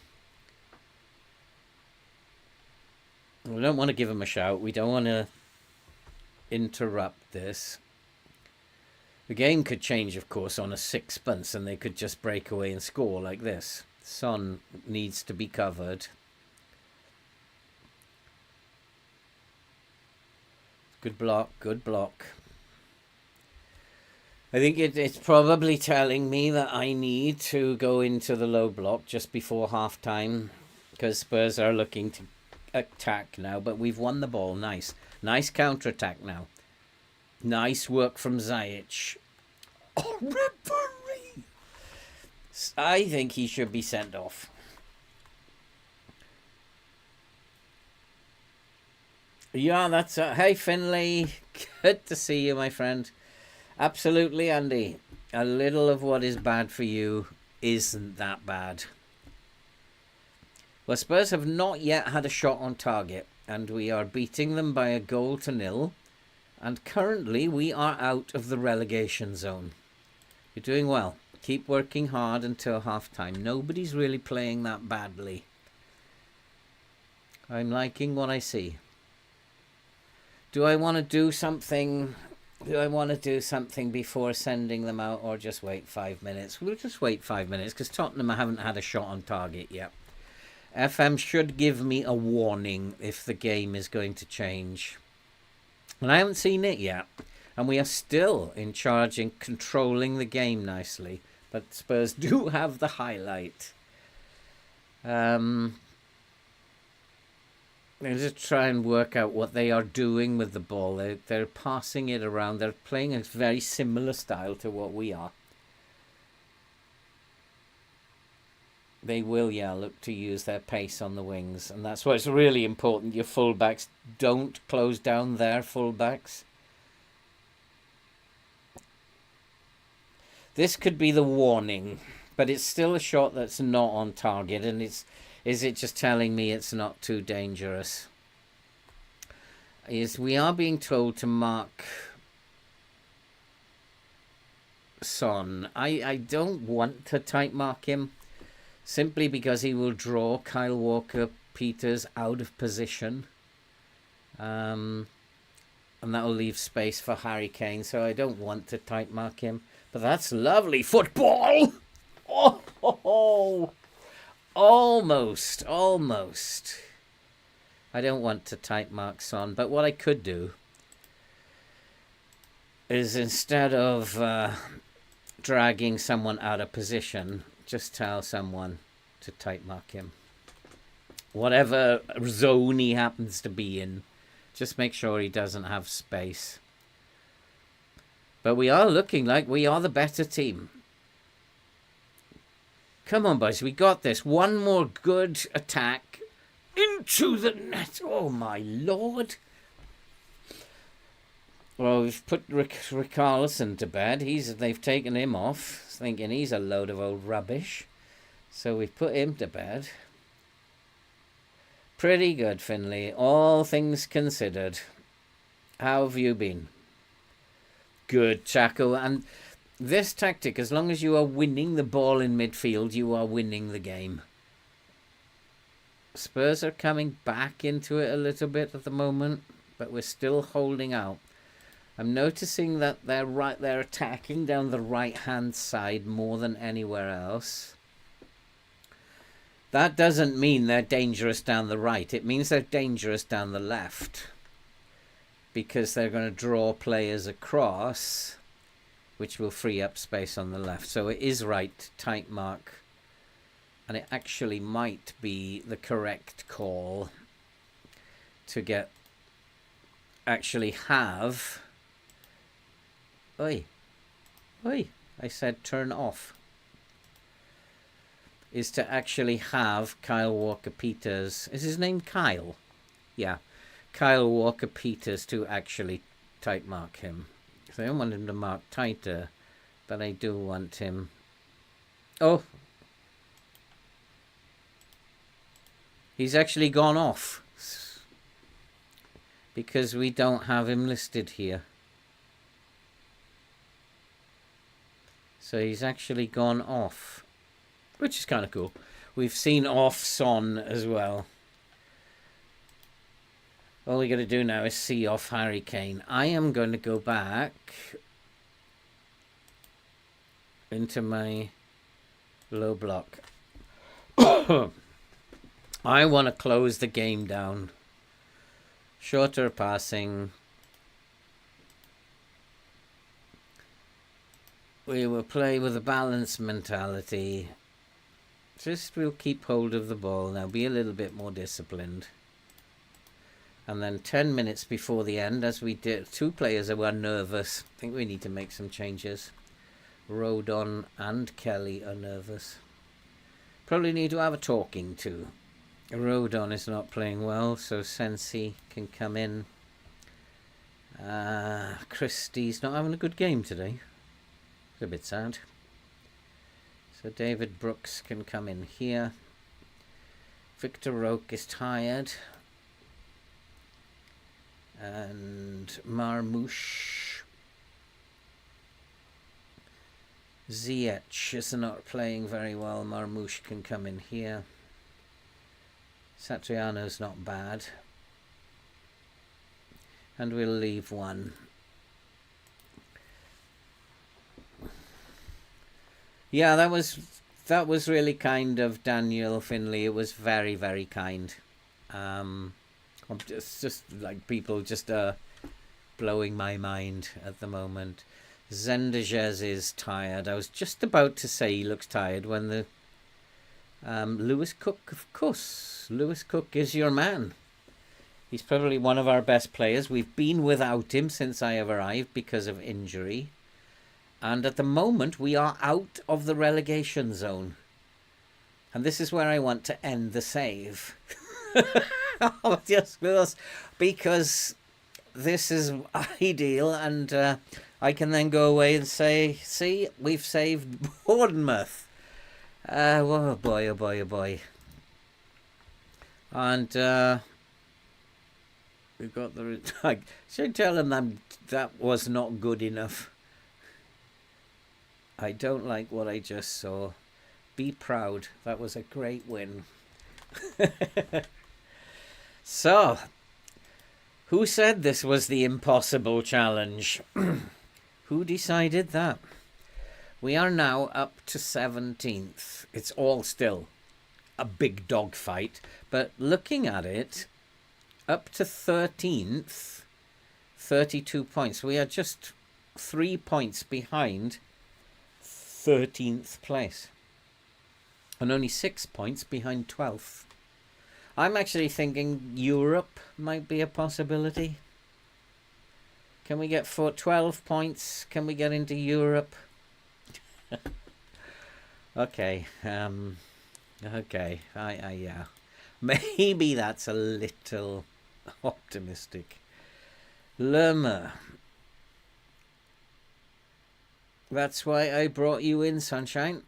We don't want to give them a shout. We don't want to interrupt this. The game could change, of course, on a sixpence, and they could just break away and score like this. Son needs to be covered. Good block, good block. I think it's probably telling me that I need to go into the low block just before half-time, because Spurs are looking to attack now, but we've won the ball. Nice. Nice counter-attack now. Nice work from Ziyech. Oh, referee! I think he should be sent off. Yeah, that's... hey, Finlay. Good to see you, my friend. Absolutely, Andy. A little of what is bad for you isn't that bad. Well, Spurs have not yet had a shot on target, and we are beating them by 1-0. And currently, we are out of the relegation zone. You're doing well. Keep working hard until half-time. Nobody's really playing that badly. I'm liking what I see. Do I want to do something... Do I want to do something before sending them out, or just wait 5 minutes? We'll just wait 5 minutes, because Tottenham haven't had a shot on target yet. FM should give me a warning if the game is going to change. And I haven't seen it yet. And we are still in charge and controlling the game nicely. But Spurs do have the highlight. Let's just try and work out what they are doing with the ball. They're passing it around. They're playing a very similar style to what we are. They will, look to use their pace on the wings. And that's why it's really important your fullbacks don't close down their fullbacks. This could be the warning, but it's still a shot that's not on target. And is it just telling me it's not too dangerous? We are being told to mark Son. I don't want to tight mark him, simply because he will draw Kyle Walker-Peters out of position. And that will leave space for Harry Kane, so I don't want to tight mark him. But that's lovely football! Oh! Almost. I don't want to tight mark Son, but what I could do is, instead of dragging someone out of position, just tell someone to tight mark him. Whatever zone he happens to be in, just make sure he doesn't have space. But we are looking like we are the better team. Come on, boys, we got this. One more good attack into the net. Oh, my Lord. Well, we've put Richarlison to bed. They've taken him off, thinking he's a load of old rubbish. So we've put him to bed. Pretty good, Finlay. All things considered. How have you been? Good, Chaco. And this tactic, as long as you are winning the ball in midfield, you are winning the game. Spurs are coming back into it a little bit at the moment, but we're still holding out. I'm noticing that they're attacking down the right-hand side more than anywhere else. That doesn't mean they're dangerous down the right. It means they're dangerous down the left, because they're going to draw players across, which will free up space on the left. So it is right to tight mark, and it actually might be the correct call to actually have... Oi, I said turn off. Is to actually have Kyle Walker-Peters. Is his name Kyle? Yeah. Kyle Walker-Peters to actually tight mark him. So I don't want him to mark tighter, but I do want him... Oh! He's actually gone off, because we don't have him listed here. So he's actually gone off, which is kind of cool. We've seen off Son as well. All we got to do now is see off Harry Kane. I am going to go back into my low block. I want to close the game down. Shorter passing. We will play with a balanced mentality. We'll keep hold of the ball now. Be a little bit more disciplined. And then 10 minutes before the end, as we did, two players who were nervous. I think we need to make some changes. Rodon and Kelly are nervous. Probably need to have a talking to. Rodon is not playing well, so Sensi can come in. Christie's not having a good game today. It's a bit sad. So David Brooks can come in here. Victor Roque is tired. And Marmouche. Ziyech is not playing very well. Marmouche can come in here. Satriano's not bad. And we'll leave one. Yeah, that was really kind of Daniel Finley. It was very, very kind. I'm just like people just blowing my mind at the moment. Zendeges is tired. I was just about to say he looks tired when the Lewis Cook, of course. Lewis Cook is your man. He's probably one of our best players. We've been without him since I have arrived because of injury. And at the moment, we are out of the relegation zone. And this is where I want to end the save. Just because this is ideal. And I can then go away and say, see, we've saved Bournemouth. Oh boy, oh boy, oh boy. And we've got the... I should tell them that was not good enough. I don't like what I just saw. Be proud. That was a great win. So, who said this was the impossible challenge? Who decided that? We are now up to 17th. It's all still a big dog fight. But looking at it, up to 13th, 32 points. We are just 3 points behind 13th place. And only 6 points behind 12th. I'm actually thinking Europe might be a possibility. Can we get 12 points? Can we get into Europe? Okay. Okay. Yeah. Maybe that's a little optimistic. Lerma. That's why I brought you in, sunshine.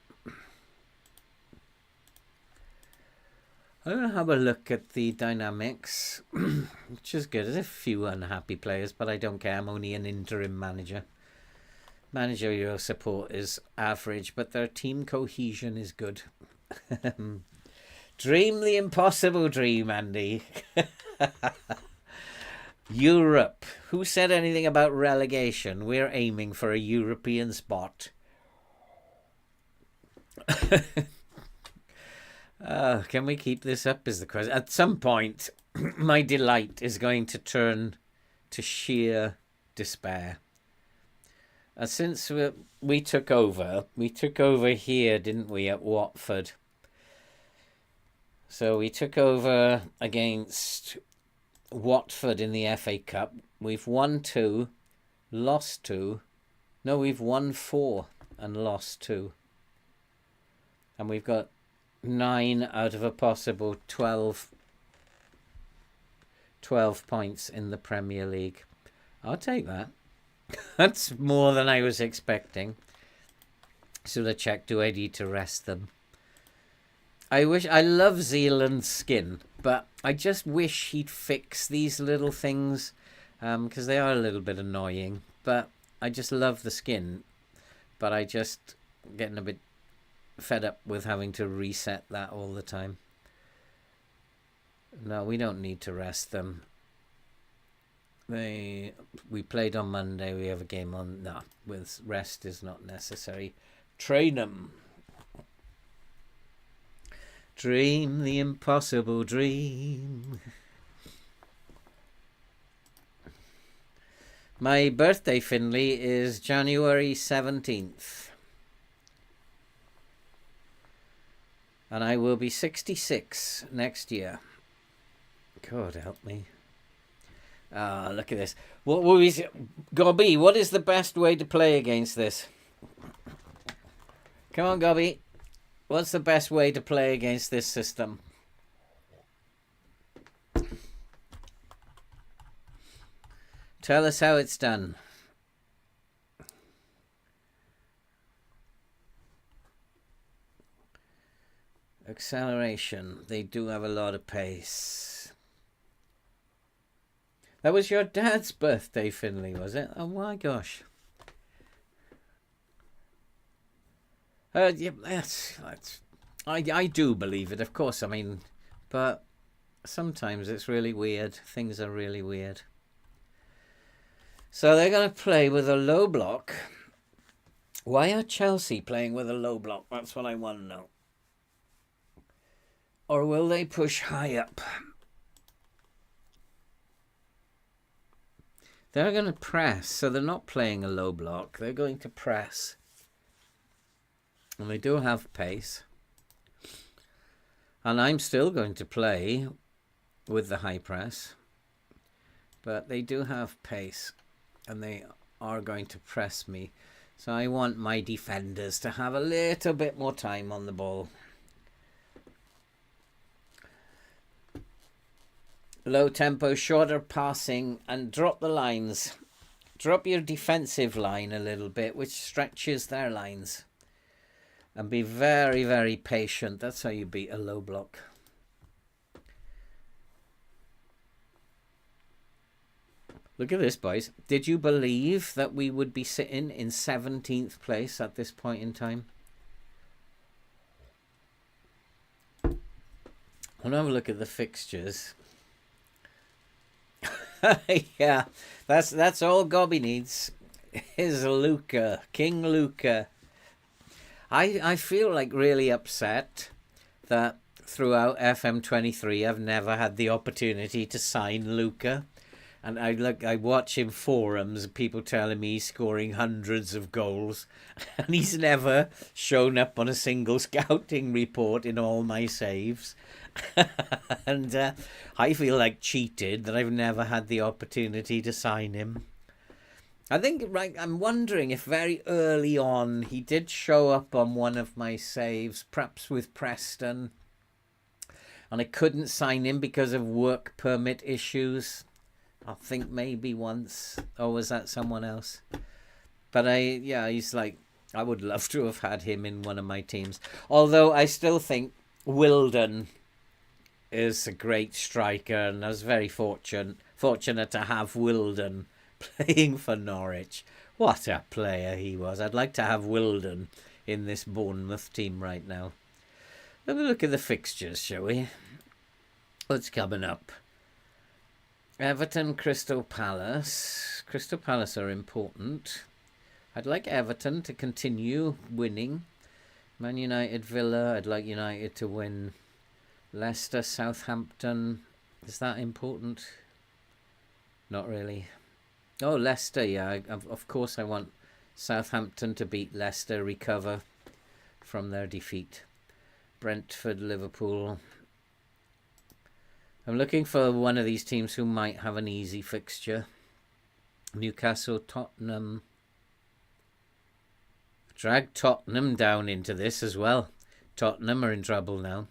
I'm going to have a look at the dynamics, which is good. There's a few unhappy players, but I don't care. I'm only an interim manager. Managerial support is average, but their team cohesion is good. Dream the impossible dream, Andy. Europe. Who said anything about relegation? We're aiming for a European spot. Can we keep this up is the question. At some point, my delight is going to turn to sheer despair. Since we took over here, didn't we, at Watford? So we took over against Watford in the FA Cup. We've won 2, lost 2. No, we've won 4 and lost 2. And we've got 9 out of a possible 12 points in the Premier League. I'll take that. That's more than I was expecting. Should I check? Do I need to rest them? I love Zealand's skin, but I just wish he'd fix these little things, because they are a little bit annoying. But I just love the skin, but I just getting a bit fed up with having to reset that all the time. No, we don't need to rest them. We played on Monday. We have a game on. No, with rest is not necessary. Train them. Dream the impossible dream. My birthday, Finley, is January 17th. And I will be 66 next year. God help me. Look at this. What is it? Gobby, what is the best way to play against this? Come on, Gobby. What's the best way to play against this system? Tell us how it's done. Acceleration. They do have a lot of pace. That was your dad's birthday, Finley, was it? Oh my gosh. Yeah, I do believe it, of course. I mean, but sometimes it's really weird. Things are really weird. So they're going to play with a low block. Why are Chelsea playing with a low block? That's what I want to know. Or will they push high up? They're going to press, so they're not playing a low block. They're going to press. And they do have pace. And I'm still going to play with the high press. But they do have pace. And they are going to press me. So I want my defenders to have a little bit more time on the ball. Low tempo, shorter passing, and drop the lines. Drop your defensive line a little bit, which stretches their lines. And be very, very patient. That's how you beat a low block. Look at this, boys. Did you believe that we would be sitting in 17th place at this point in time? I want to have a look at the fixtures. Yeah, that's all Gobby needs is Luca, King Luca. I feel like really upset that throughout FM23 I've never had the opportunity to sign Luca. And I watch in forums, people telling me he's scoring hundreds of goals, and he's never shown up on a single scouting report in all my saves. And I feel like cheated that I've never had the opportunity to sign him. I think, right, I'm wondering if very early on he did show up on one of my saves, perhaps with Preston, and I couldn't sign him because of work permit issues. I think maybe once. Or was that someone else? But he's like, I would love to have had him in one of my teams. Although I still think Wilden is a great striker, and I was very fortunate to have Wilden playing for Norwich. What a player he was. I'd like to have Wilden in this Bournemouth team right now. Let me look at the fixtures, shall we? What's coming up? Everton, Crystal Palace. Crystal Palace are important. I'd like Everton to continue winning. Man United, Villa. I'd like United to win. Leicester, Southampton. Is that important? Not really. Oh, Leicester, yeah. Of course I want Southampton to beat Leicester, recover from their defeat. Brentford, Liverpool. I'm looking for one of these teams who might have an easy fixture. Newcastle, Tottenham. Drag Tottenham down into this as well. Tottenham are in trouble now.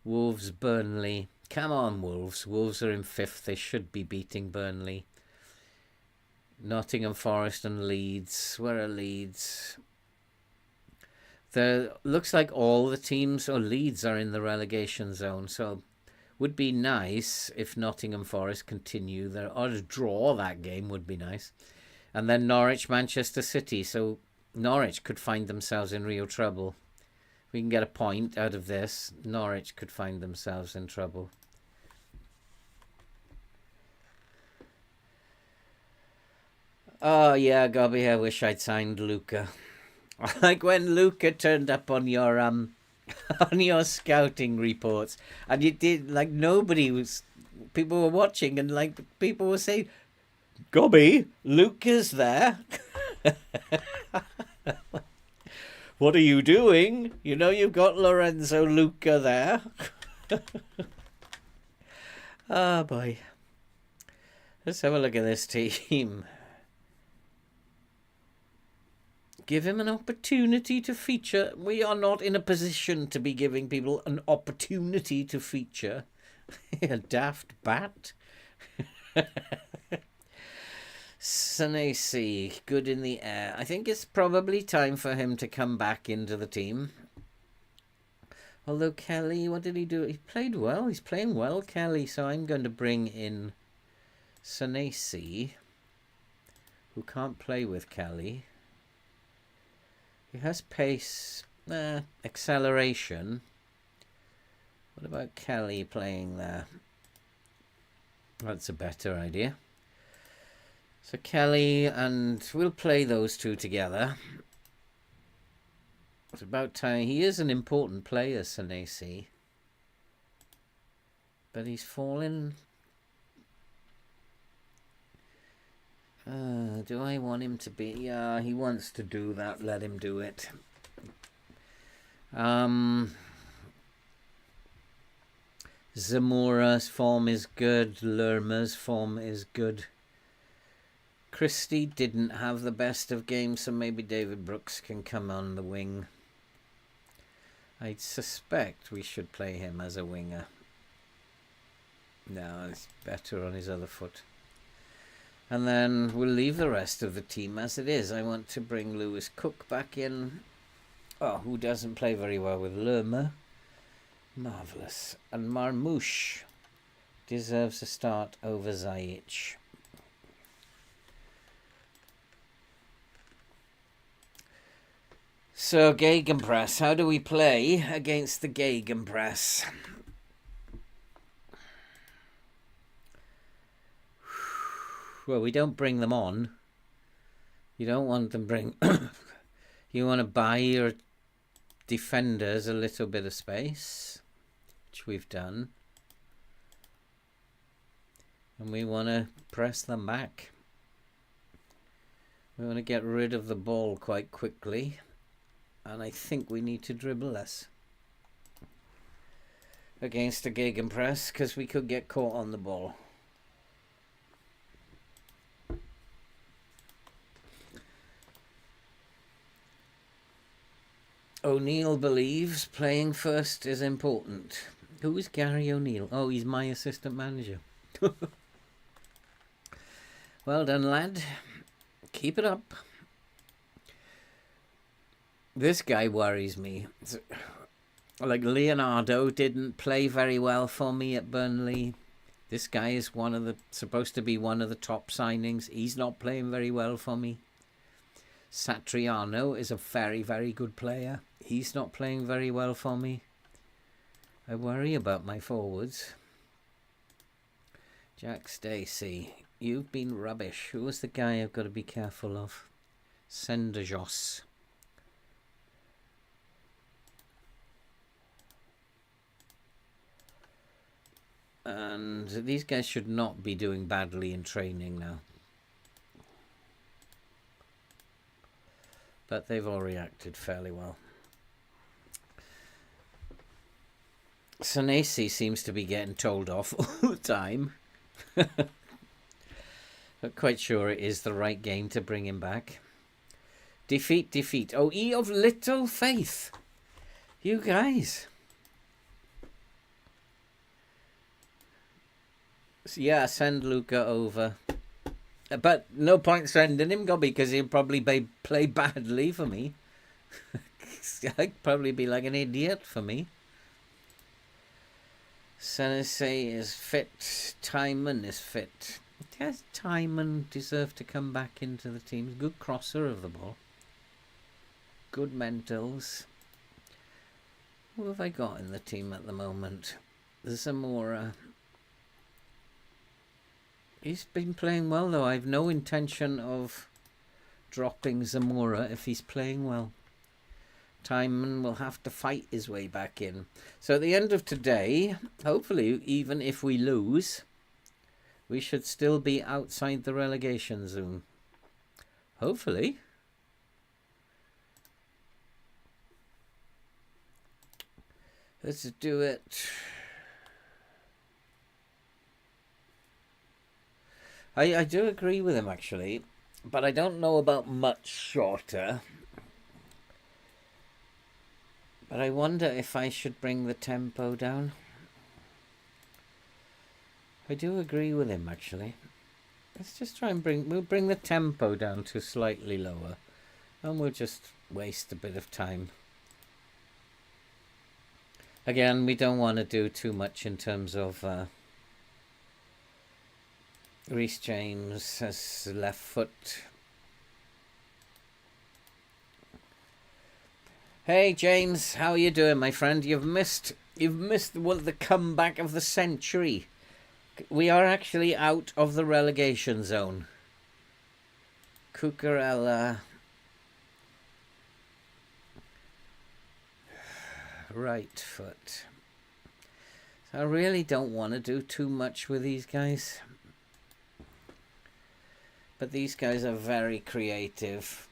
Wolves, Burnley. Come on, Wolves. Wolves are in 5th. They should be beating Burnley. Nottingham Forest and Leeds. Where are Leeds? There looks like all the teams, or Leeds, are in the relegation zone. So would be nice if Nottingham Forest continue there, or to draw that game would be nice. And then Norwich, Manchester City. So Norwich could find themselves in real trouble. If we can get a point out of this, Norwich could find themselves in trouble. Oh yeah, Gobby, I wish I'd signed Luca. Like when Luca turned up on your on your scouting reports, and you did, like, nobody was, people were watching, and like people were saying, Gobby, Luca's there. What are you doing? You know you've got Lorenzo Luca there. Oh boy. Let's have a look at this team. Give him an opportunity to feature. We are not in a position to be giving people an opportunity to feature. A daft bat. Senesi, good in the air. I think it's probably time for him to come back into the team. Although Kelly, what did he do? He played well. He's playing well, Kelly. So I'm going to bring in Senesi, who can't play with Kelly. He has pace, acceleration. What about Kelly playing there? That's a better idea. So Kelly, and we'll play those two together. It's about time. He is an important player, Senesi. But he's fallen. Do I want him to be? Yeah, he wants to do that. Let him do it. Zamora's form is good. Lerma's form is good. Christie didn't have the best of games, so maybe David Brooks can come on the wing. I suspect we should play him as a winger. No, it's better on his other foot. And then we'll leave the rest of the team as it is. I want to bring Lewis Cook back in. Oh, who doesn't play very well with Lerma. Marvellous. And Marmouche deserves a start over Zajic. So, Gegenpress. How do we play against the Gegenpress? Well, we don't bring them on. You don't want them bring... You want to buy your defenders a little bit of space, which we've done. And we want to press them back. We want to get rid of the ball quite quickly. And I think we need to dribble less against a Gegenpress, because we could get caught on the ball. O'Neill believes playing first is important. Who is Gary O'Neill? Oh, he's my assistant manager. Well done, lad. Keep it up. This guy worries me. Like, Leonardo didn't play very well for me at Burnley. This guy is supposed to be one of the top signings. He's not playing very well for me. Satriano is a very, very good player. He's not playing very well for me. I worry about my forwards. Jack Stacey, you've been rubbish. Who was the guy I've got to be careful of? Senderjos. And these guys should not be doing badly in training now. But they've all reacted fairly well. Senesi seems to be getting told off all the time. Not quite sure it is the right game to bring him back. Defeat, defeat. Oh, ye of little faith. You guys. Yeah, send Luca over. But no point sending him, Gobby, because he'll probably play badly for me. I'd probably be like an idiot for me. Senesi is fit. Timon is fit. Does Timon deserve to come back into the team? Good crosser of the ball. Good mentals. Who have I got in the team at the moment? Zamora. He's been playing well, though. I have no intention of dropping Zamora if he's playing well. Timon will have to fight his way back in. So at the end of today, hopefully, even if we lose, we should still be outside the relegation zone. Hopefully. Let's do it. I do agree with him, actually, but I don't know about much shorter. But I wonder if I should bring the tempo down. I do agree with him, actually. Let's just try and we'll bring the tempo down to slightly lower. And we'll just waste a bit of time. Again, we don't want to do too much in terms of Reece James as left foot. Hey James, how are you doing, my friend? You've missed the comeback of the century. We are actually out of the relegation zone. Cucurella. Right foot. So I really don't want to do too much with these guys. But these guys are very creative.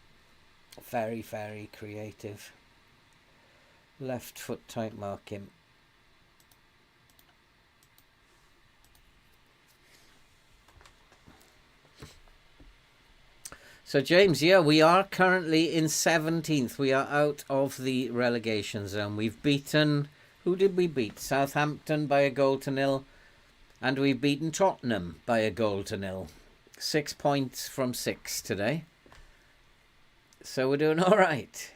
Very, very creative. Left foot tight marking. So James, yeah, we are currently in 17th. We are out of the relegation zone. We've beaten, who did we beat? Southampton by 1-0. And we've beaten Tottenham by 1-0. 6 points from 6 today. So we're doing all right.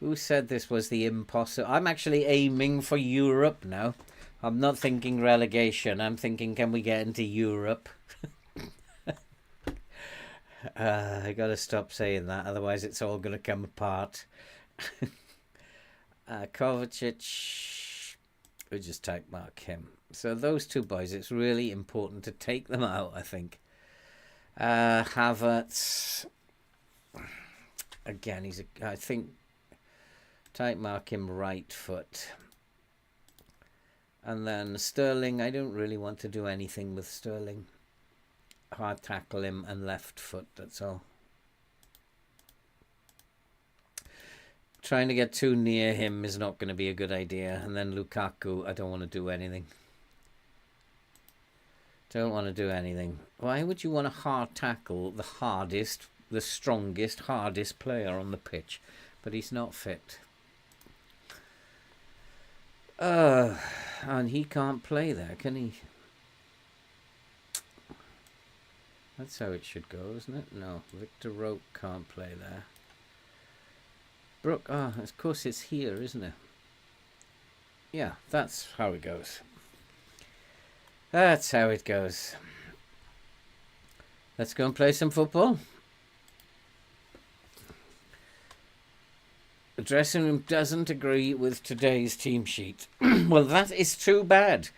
Who said this was the impossible? I'm actually aiming for Europe now. I'm not thinking relegation. I'm thinking, can we get into Europe? I gotta stop saying that, otherwise it's all gonna come apart. Kovacic, we just type mark him. So those two boys, it's really important to take them out, I think. Havertz, again, I think, tight mark him right foot. And then Sterling, I don't really want to do anything with Sterling. Hard tackle him and left foot, that's all. Trying to get too near him is not going to be a good idea. And then Lukaku, I don't want to do anything. Don't want to do anything. Why would you want to hard tackle the hardest, the strongest, hardest player on the pitch? But he's not fit. And he can't play there, can he? That's how it should go, isn't it? No, Victor Roque can't play there. Brooke, of course it's here, isn't it? Yeah, that's how it goes. That's how it goes. Let's go and play some football. The dressing room doesn't agree with today's team sheet. Well, that is too bad.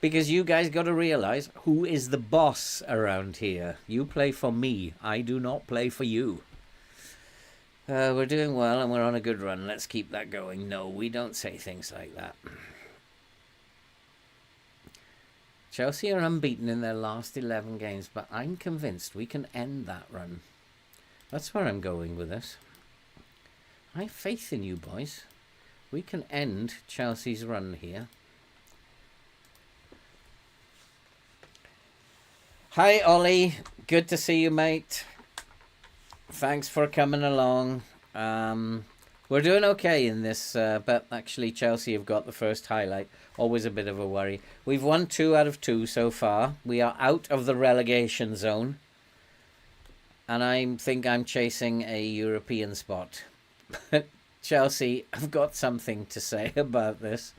Because you guys got to realise who is the boss around here. You play for me. I do not play for you. We're doing well and we're on a good run. Let's keep that going. No, we don't say things like that. Chelsea are unbeaten in their last 11 games, but I'm convinced we can end that run. That's where I'm going with this. I have faith in you boys. We can end Chelsea's run here. Hi Ollie, good to see you, mate. Thanks for coming along. We're doing okay in this, but actually Chelsea have got the first highlight. Always a bit of a worry. We've won 2 out of 2 so far. We are out of the relegation zone. And I think I'm chasing a European spot. Chelsea have got something to say about this.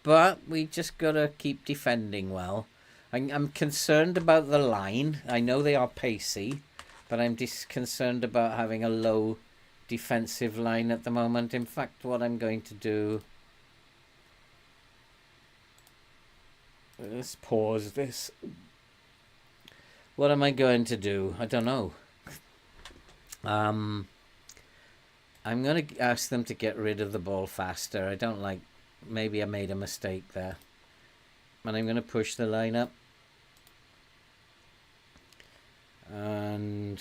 But we just got to keep defending well. I'm concerned about the line. I know they are pacey, but I'm just concerned about having a low defensive line at the moment. In fact, what I'm going to do... Let's pause this. What am I going to do? I don't know. I'm going to ask them to get rid of the ball faster. I don't like... Maybe I made a mistake there. And I'm going to push the line up. And...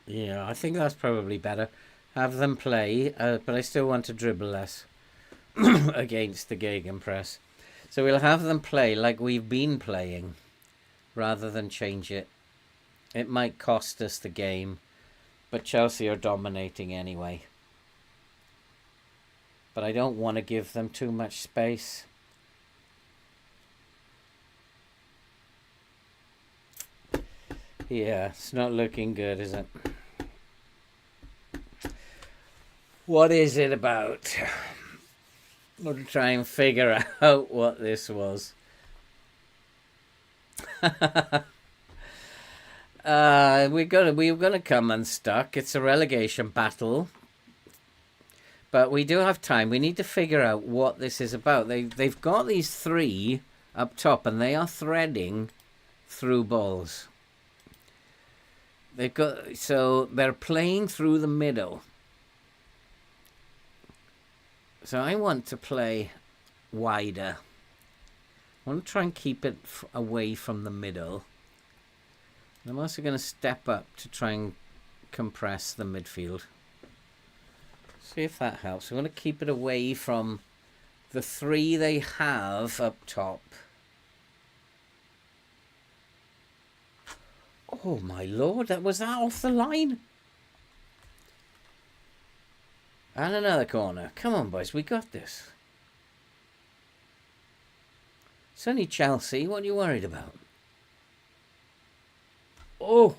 yeah, I think that's probably better. Have them play, but I still want to dribble less against the gegenpress. So we'll have them play like we've been playing, rather than change it. It might cost us the game, But Chelsea are dominating anyway. But I don't want to give them too much space. Yeah, it's not looking good, is it? What is it about? We'll try and figure out what this was. We're gonna come unstuck. It's a relegation battle, but we do have time. We need to figure out what this is about. They've got these three up top, and they are threading through balls. So they're playing through the middle. So I want to play wider. I want to try and keep it away from the middle. I'm also going to step up to try and compress the midfield. See if that helps. I want to keep it away from the three they have up top. Oh my lord, was that off the line? And another corner. Come on, boys, we got this. It's only Chelsea. What are you worried about? Oh.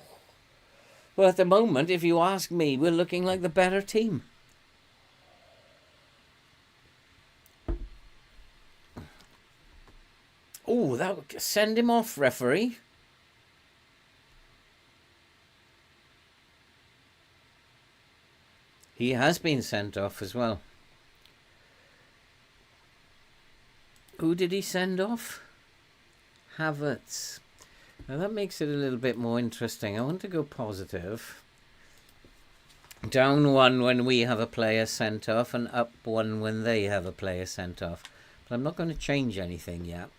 Well, at the moment, if you ask me, we're looking like the better team. Oh, send him off, referee. He has been sent off as well. Who did he send off? Havertz. Now that makes it a little bit more interesting. I want to go positive. Down one when we have a player sent off, and up one when they have a player sent off. But I'm not going to change anything yet.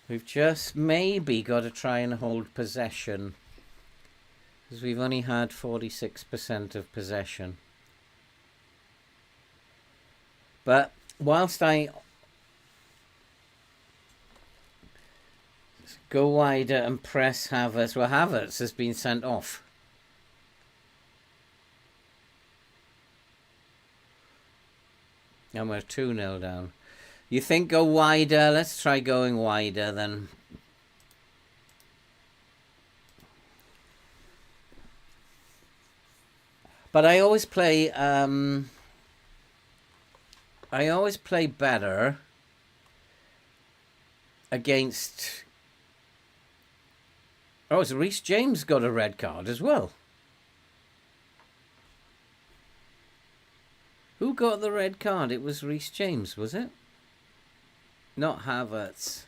We've just maybe got to try and hold possession, because we've only had 46% of possession. But whilst I go wider and press Havertz, well, Havertz has been sent off. And we're 2-0 down. You think go wider? Let's try going wider then. But I always play better against... Oh, so Reece James got a red card as well. Who got the red card? It was Reece James, was it? Not Havertz.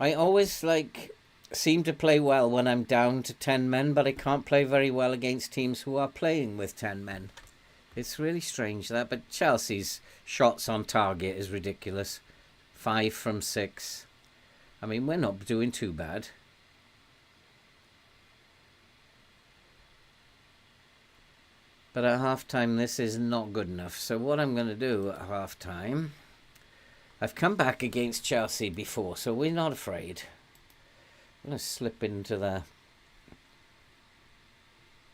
I always seem to play well when I'm down to 10 men, but I can't play very well against teams who are playing with 10 men. It's really strange that, but Chelsea's shots on target is ridiculous. 5 from 6. I mean, we're not doing too bad. But at half-time, this is not good enough. So what I'm going to do at half-time... I've come back against Chelsea before, so we're not afraid. I'm going to slip into the...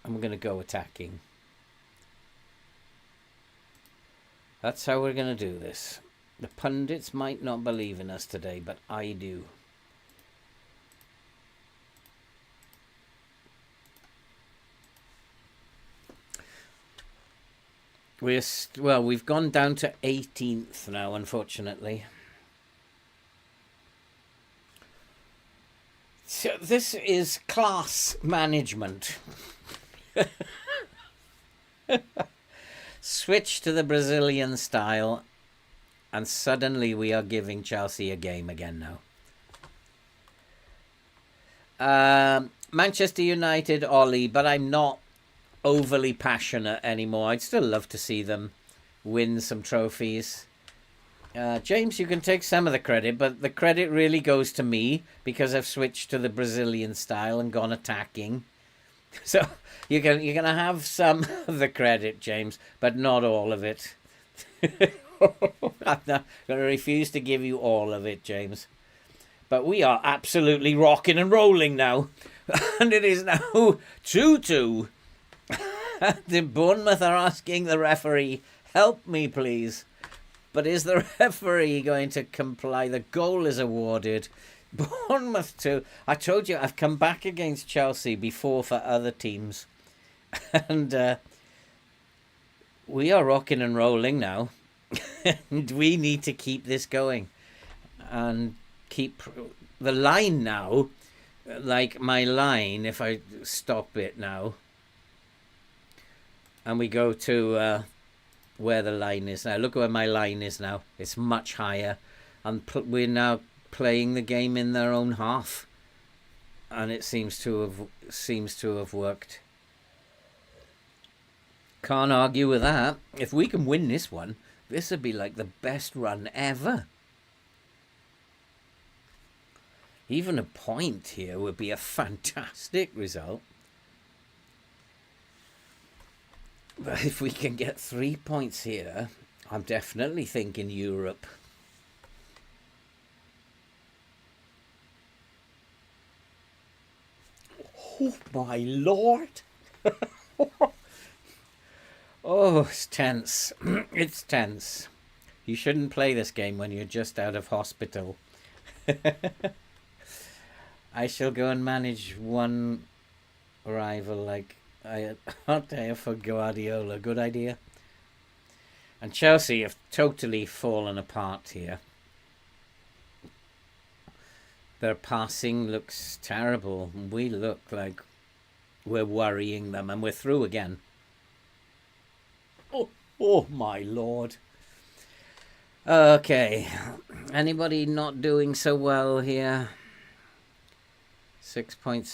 I'm going to go attacking. That's how we're going to do this. The pundits might not believe in us today, but I do. We've gone down to 18th now, unfortunately. So this is class management. Switch to the Brazilian style, and suddenly we are giving Chelsea a game again now. Manchester United, Ollie, but I'm not overly passionate anymore. I'd still love to see them win some trophies. James, you can take some of the credit, but the credit really goes to me because I've switched to the Brazilian style and gone attacking. So you're gonna have some of the credit, James, but not all of it. I'm not going to refuse to give you all of it, James. But we are absolutely rocking and rolling now. And it is now 2-2. The Bournemouth are asking the referee, help me please. But is the referee going to comply? The goal is awarded. Bournemouth 2. I told you I've come back against Chelsea before for other teams. And we are rocking and rolling now. And we need to keep this going. And keep the line now. Like my line, if I stop it now. And we go to where the line is now. Look where my line is now. It's much higher. And we're now playing the game in their own half. And it seems to have worked. Can't argue with that. If we can win this one, this would be like the best run ever. Even a point here would be a fantastic result. But if we can get 3 points here, I'm definitely thinking Europe. Oh my lord. Oh, it's tense. It's tense. You shouldn't play this game when you're just out of hospital. I shall go and manage one rival like I out there for Guardiola. Good idea. And Chelsea have totally fallen apart here. Their passing looks terrible. We look like we're worrying them, and we're through again. Oh my lord. Okay. Anybody not doing so well here? 6.6.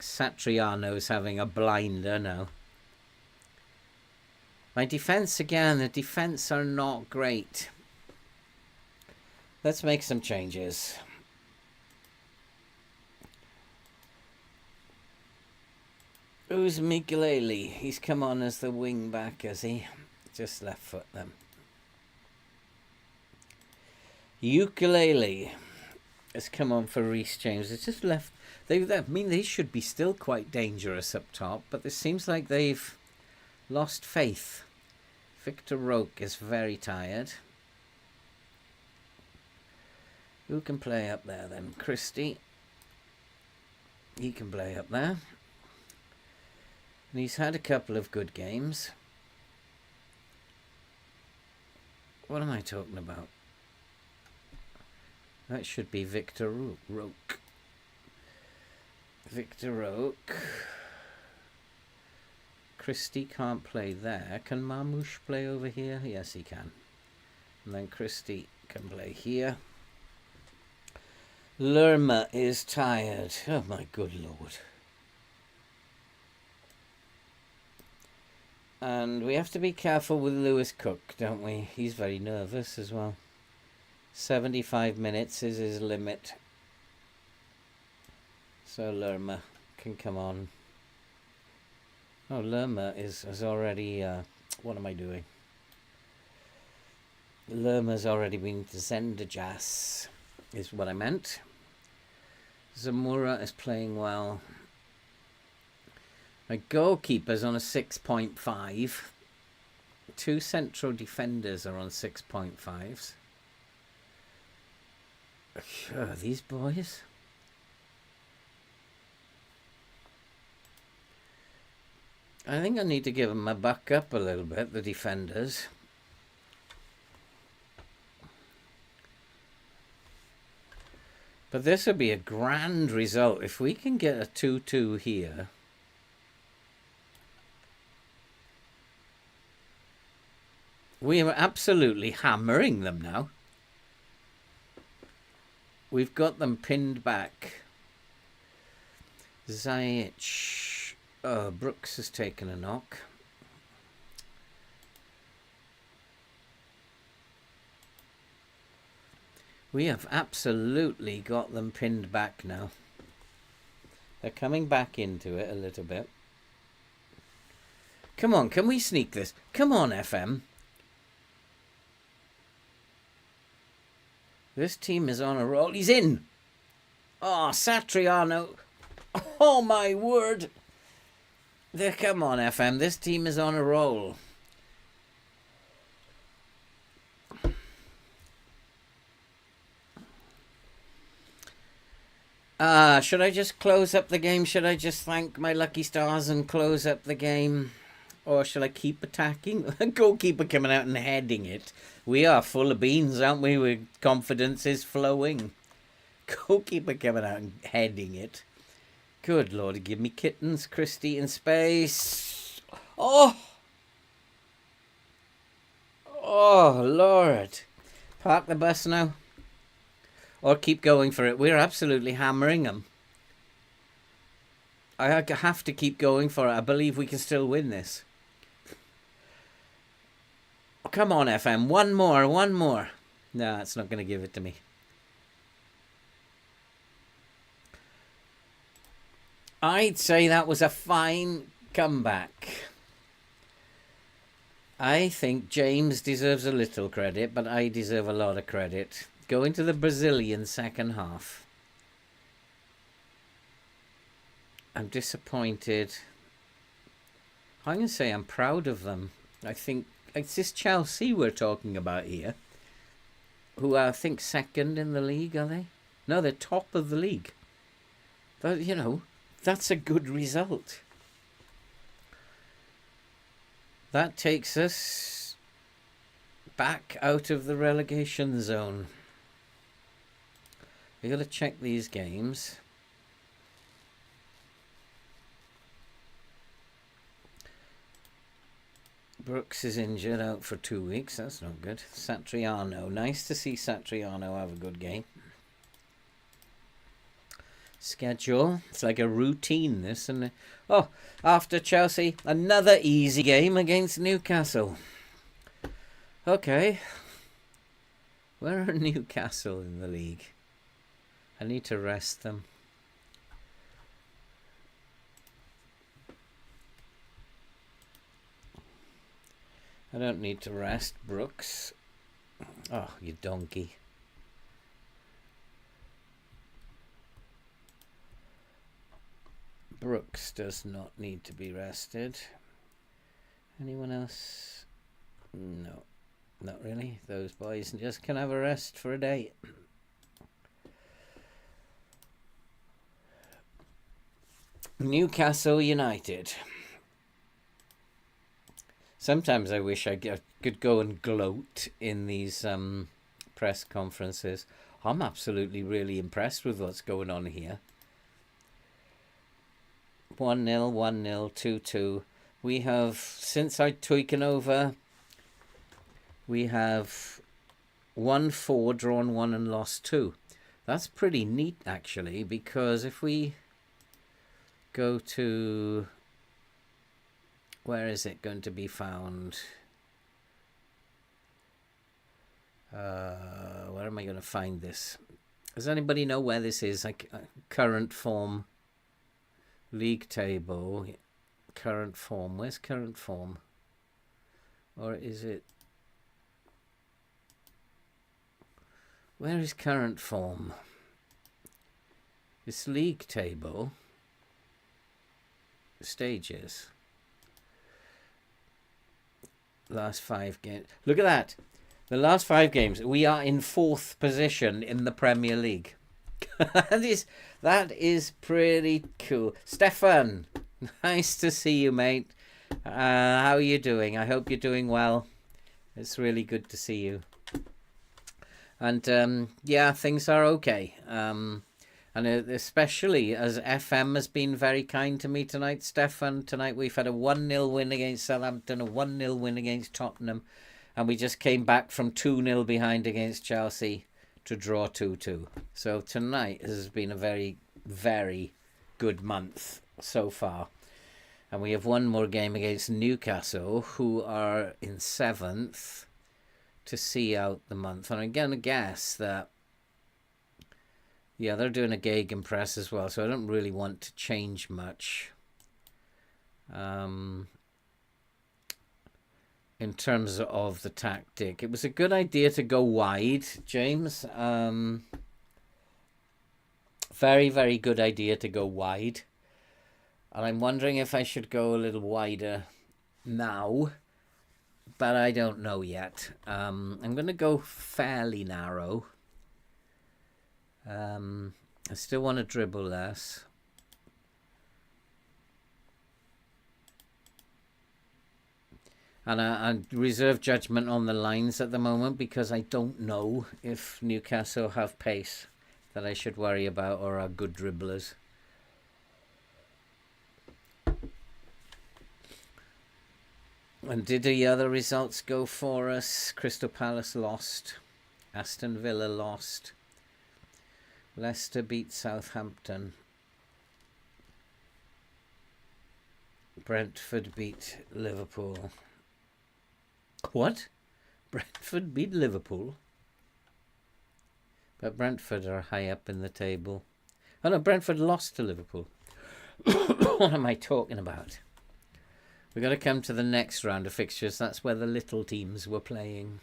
Satriano's having a blinder now. My defence again. The defence are not great. Let's make some changes. Who's Mikelele? He's come on as the wing back, has he? Just left foot them. Ukulele has come on for Reece James. It's just left. They should be still quite dangerous up top, but it seems like they've lost faith. Victor Roque is very tired. Who can play up there then? Christie. He can play up there. And he's had a couple of good games. What am I talking about? That should be Victor Roque. Victor Roque. Christie can't play there. Can Marmouche play over here? Yes, he can. And then Christie can play here. Lerma is tired. Oh my good lord. And we have to be careful with Lewis Cook, don't we? He's very nervous as well. 75 minutes is his limit. So Lerma can come on. Oh, Lerma has already... what am I doing? Lerma's already been to Zendejas, is what I meant. Zamora is playing well. My goalkeeper's on a 6.5. Two central defenders are on 6.5s. These boys. I think I need to give them a buck up a little bit, the defenders. But this would be a grand result if we can get a 2-2 here. We are absolutely hammering them now. We've got them pinned back. Ziyech. Oh, Brooks has taken a knock. We have absolutely got them pinned back now. They're coming back into it a little bit. Come on, can we sneak this? Come on, FM. This team is on a roll. He's in. Oh, Satriano. Oh, my word. Come on, FM. This team is on a roll. Should I just close up the game? Should I just thank my lucky stars and close up the game? Or shall I keep attacking? Goalkeeper coming out and heading it. We are full of beans, aren't we? With confidence is flowing. Goalkeeper coming out and heading it. Good Lord, give me kittens. Christie in space. Oh! Oh, Lord. Park the bus now. Or keep going for it. We're absolutely hammering them. I have to keep going for it. I believe we can still win this. Oh, come on, FM. One more. No, it's not going to give it to me. I'd say that was a fine comeback. I think James deserves a little credit, but I deserve a lot of credit. Going to the Brazilian second half. I'm disappointed. I'm going to say I'm proud of them. I think it's this Chelsea we're talking about here, who are, I think, second in the league, are they? No, they're top of the league. But, you know, that's a good result. That takes us back out of the relegation zone. We've got to check these games. Brooks is injured, out for 2 weeks. That's not good. Satriano. Nice to see Satriano have a good game. Schedule. It's like a routine, this, isn't it? Oh, after Chelsea, another easy game against Newcastle. Okay. Where are Newcastle in the league? I need to rest them. I don't need to rest Brooks. Oh, you donkey. Brooks does not need to be rested. Anyone else? No, not really. Those boys just can have a rest for a day. Newcastle United. Sometimes I wish I could go and gloat in these press conferences. I'm absolutely really impressed with what's going on here. 1-0, 1-0, 2-2. We have, since I've taken over, we have won 4, drawn 1 and lost 2. That's pretty neat, actually, because if we go to... Where is it going to be found? Where am I going to find this? Does anybody know where this is? Like current form, league table, current form. Where's current form? Or is it? Where is current form? This league table. Stages. Last 5 games. Look at that. The last 5 games, we are in 4th position in the Premier League. that is pretty cool. Stefan, nice to see you, mate. How are you doing? I hope you're doing well. It's really good to see you. And yeah, things are okay. And especially as FM has been very kind to me tonight, Stefan. Tonight we've had a 1-0 win against Southampton, a 1-0 win against Tottenham. And we just came back from 2-0 behind against Chelsea to draw 2-2. So tonight has been a very, very good month so far. And we have one more game against Newcastle, who are in 7th, to see out the month. And I'm going to guess that, yeah, they're doing a gegenpress as well, so I don't really want to change much. in terms of the tactic. It was a good idea to go wide, James. Very, very good idea to go wide. And I'm wondering if I should go a little wider now, but I don't know yet. I'm going to go fairly narrow. I still want to dribble less. And I reserve judgment on the lines at the moment because I don't know if Newcastle have pace that I should worry about or are good dribblers. And did the other results go for us? Crystal Palace lost. Aston Villa lost. Leicester beat Southampton. Brentford beat Liverpool. What? Brentford beat Liverpool? But Brentford are high up in the table. Oh no, Brentford lost to Liverpool. What am I talking about? We've got to come to the next round of fixtures. That's where the little teams were playing.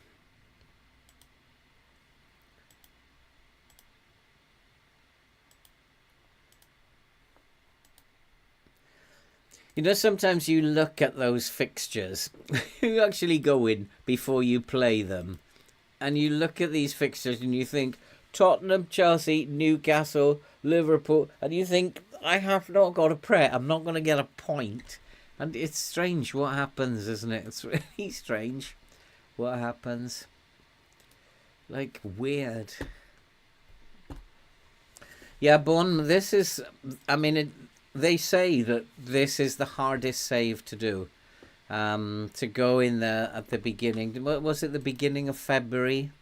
You know, sometimes you look at those fixtures. You actually go in before you play them. And you look at these fixtures and you think, Tottenham, Chelsea, Newcastle, Liverpool. And you think, I have not got a prayer. I'm not going to get a point. And it's strange what happens, isn't it? It's really strange what happens. Like, weird. Yeah, Bournemouth, this is... I mean, they say that this is the hardest save to do. To go in there at the beginning. What was it, the beginning of February?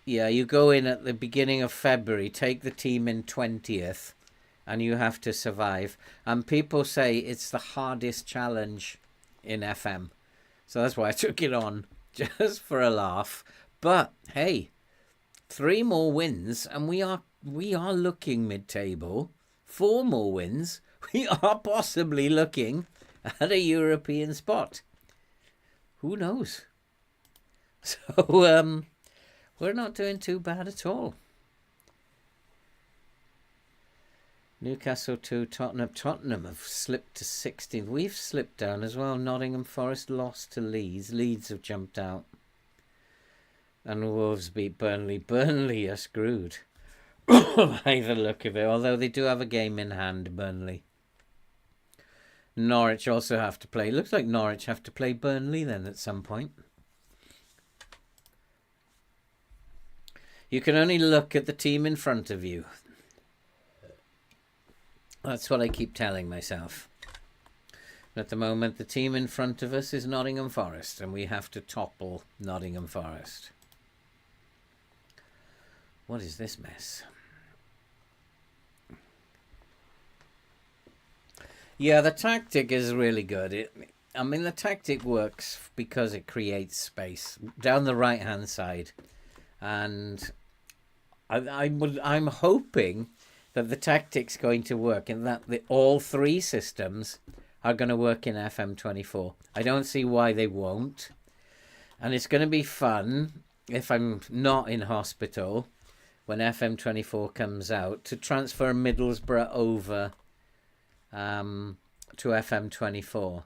Yeah, you go in at the beginning of February, take the team in 20th, and you have to survive. And people say it's the hardest challenge in FM. So that's why I took it on, just for a laugh. But, hey, 3 more wins, and we are looking mid-table. 4 more wins, we are possibly looking at a European spot. Who knows? So, we're not doing too bad at all. Newcastle 2, Tottenham. Tottenham have slipped to 16th. We've slipped down as well. Nottingham Forest lost to Leeds. Leeds have jumped out. And Wolves beat Burnley. Burnley are screwed. By the look of it. Although they do have a game in hand, Burnley. Norwich also have to play. Looks like Norwich have to play Burnley then at some point. You can only look at the team in front of you. That's what I keep telling myself. At the moment, the team in front of us is Nottingham Forest, and we have to topple Nottingham Forest. What is this mess? Yeah, the tactic is really good. I mean, the tactic works because it creates space down the right-hand side. And I'm hoping that the tactic's going to work and that all 3 systems are going to work in FM24. I don't see why they won't. And it's going to be fun, if I'm not in hospital, when FM24 comes out, to transfer Middlesbrough over to FM24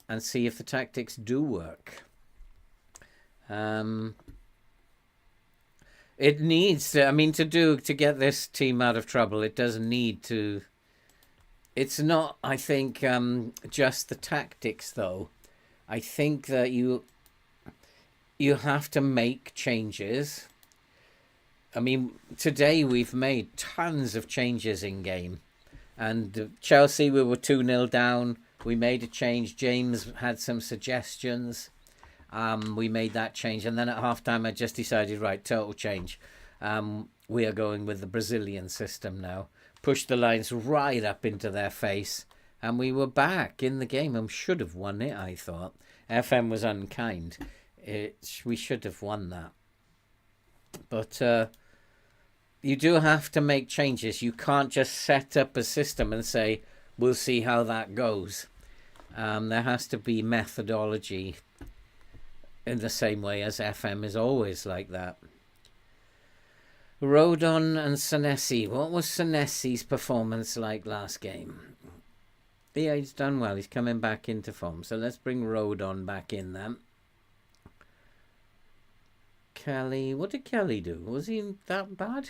and see if the tactics do work. It needs to, I mean, to get this team out of trouble, it does need to. It's not, I think, just the tactics, though. I think that you have to make changes. I mean, today we've made tons of changes in game. And Chelsea, we were 2-0 down. We made a change. James had some suggestions. We made that change. And then at halftime, I just decided, right, total change. We are going with the Brazilian system now. Pushed the lines right up into their face. And we were back in the game and should have won it, I thought. FM was unkind. We should have won that. But you do have to make changes. You can't just set up a system and say, we'll see how that goes. There has to be methodology in the same way as FM is always like that. Rodon and Senesi. What was Senesi's performance like last game? Yeah, he's done well. He's coming back into form. So let's bring Rodon back in then. Kelly. What did Kelly do? Was he that bad?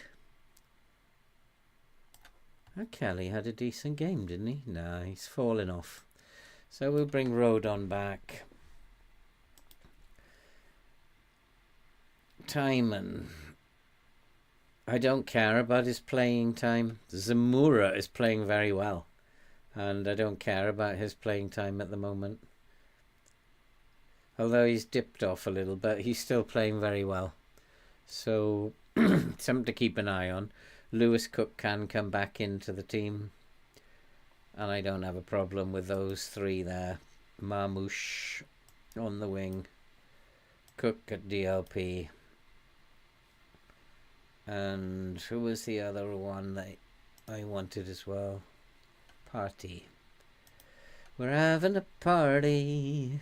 Kelly had a decent game, didn't he? No, he's fallen off. So we'll bring Rodon back. Timon. I don't care about his playing time. Zamora is playing very well. And I don't care about his playing time at the moment. Although he's dipped off a little bit, he's still playing very well. So, something to keep an eye on. Lewis Cook can come back into the team. And I don't have a problem with those three there. Marmouche on the wing. Cook at DLP. And who was the other one that I wanted as well? Party. We're having a party.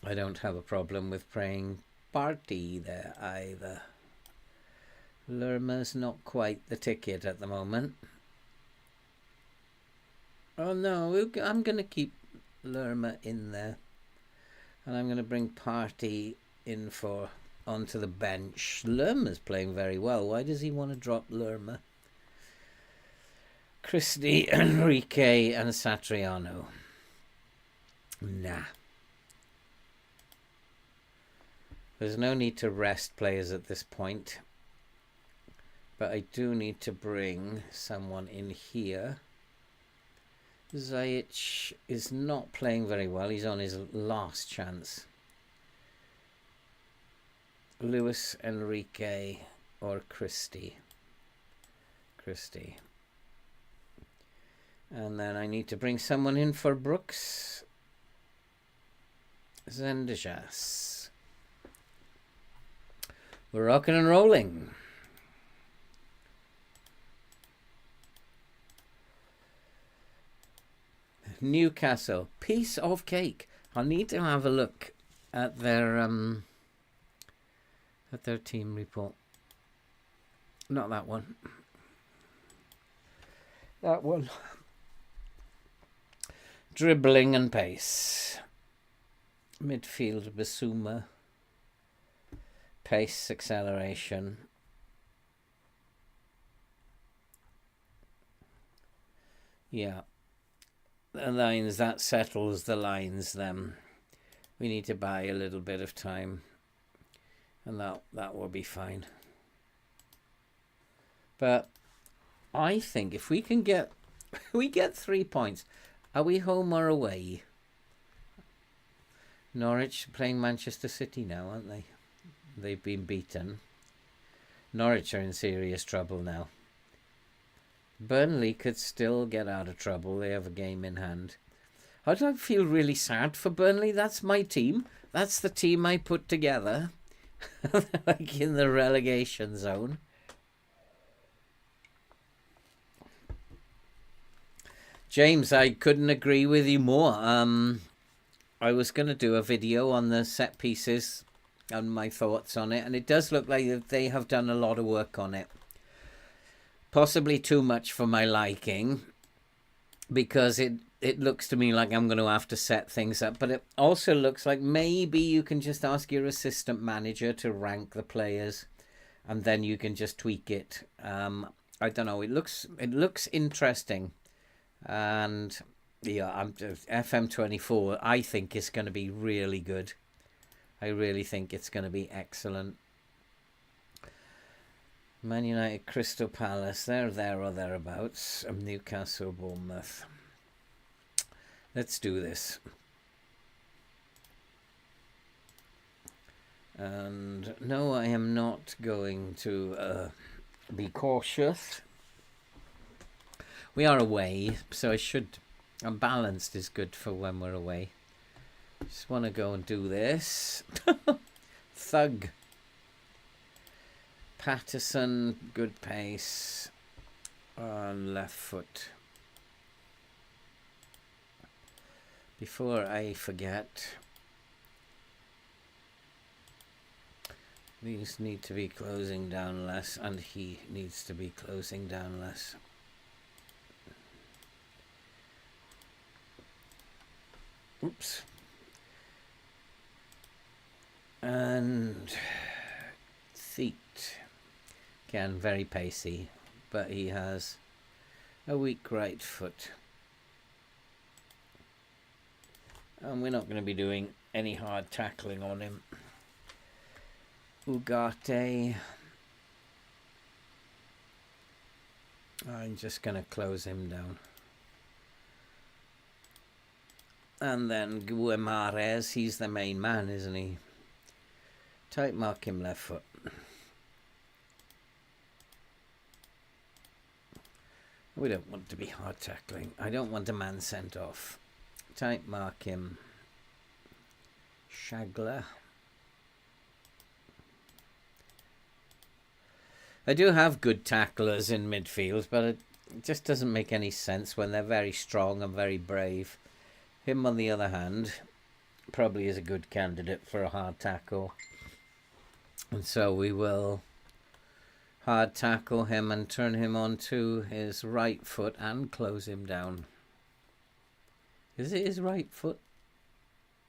I don't have a problem with praying party there either. Lerma's not quite the ticket at the moment. Oh no, I'm going to keep Lerma in there. And I'm going to bring Party in for onto the bench. Lerma's playing very well. Why does he want to drop Lerma? Christie, Enrique and Satriano. Nah. There's no need to rest players at this point. But I do need to bring someone in here. Zajic is not playing very well. He's on his last chance. Luis Enrique or Christie. And then I need to bring someone in for Brooks. Zendejas. We're rocking and rolling. Newcastle, piece of cake. I need to have a look at their team report. Not that one. That one. Dribbling and pace. Midfield, Basuma. Pace, acceleration. Yeah. The lines, that settles the lines then. We need to buy a little bit of time. And that will be fine. But I think if we can get 3 points, are we home or away? Norwich playing Manchester City now, aren't they? They've been beaten. Norwich are in serious trouble now. Burnley could still get out of trouble. They have a game in hand. I don't feel really sad for Burnley. That's my team. That's the team I put together. Like in the relegation zone. James, I couldn't agree with you more. I was going to do a video on the set pieces and my thoughts on it, and it does look like they have done a lot of work on it. Possibly too much for my liking, because it looks to me like I'm going to have to set things up. But it also looks like maybe you can just ask your assistant manager to rank the players, and then you can just tweak it. I don't know. It looks interesting, and yeah, FM24. I think it's going to be really good. I really think it's going to be excellent. Man United, Crystal Palace, they're there or thereabouts. Newcastle, Bournemouth. Let's do this. And no, I am not going to be cautious. We are away, so I should... balanced is good for when we're away. Just want to go and do this. Thug. Patterson, good pace. On left foot. Before I forget, these need to be closing down less, and he needs to be closing down less. Oops. And feet. Again, very pacey, but he has a weak right foot. And we're not going to be doing any hard tackling on him. Ugarte. I'm just going to close him down. And then Guimarães, he's the main man, isn't he? Tight mark him left foot. We don't want to be hard tackling. I don't want a man sent off. Tight mark him. Shagler. I do have good tacklers in midfield, but it just doesn't make any sense when they're very strong and very brave. Him, on the other hand, probably is a good candidate for a hard tackle. And so we will hard tackle him and turn him onto his right foot and close him down. Is it his right foot?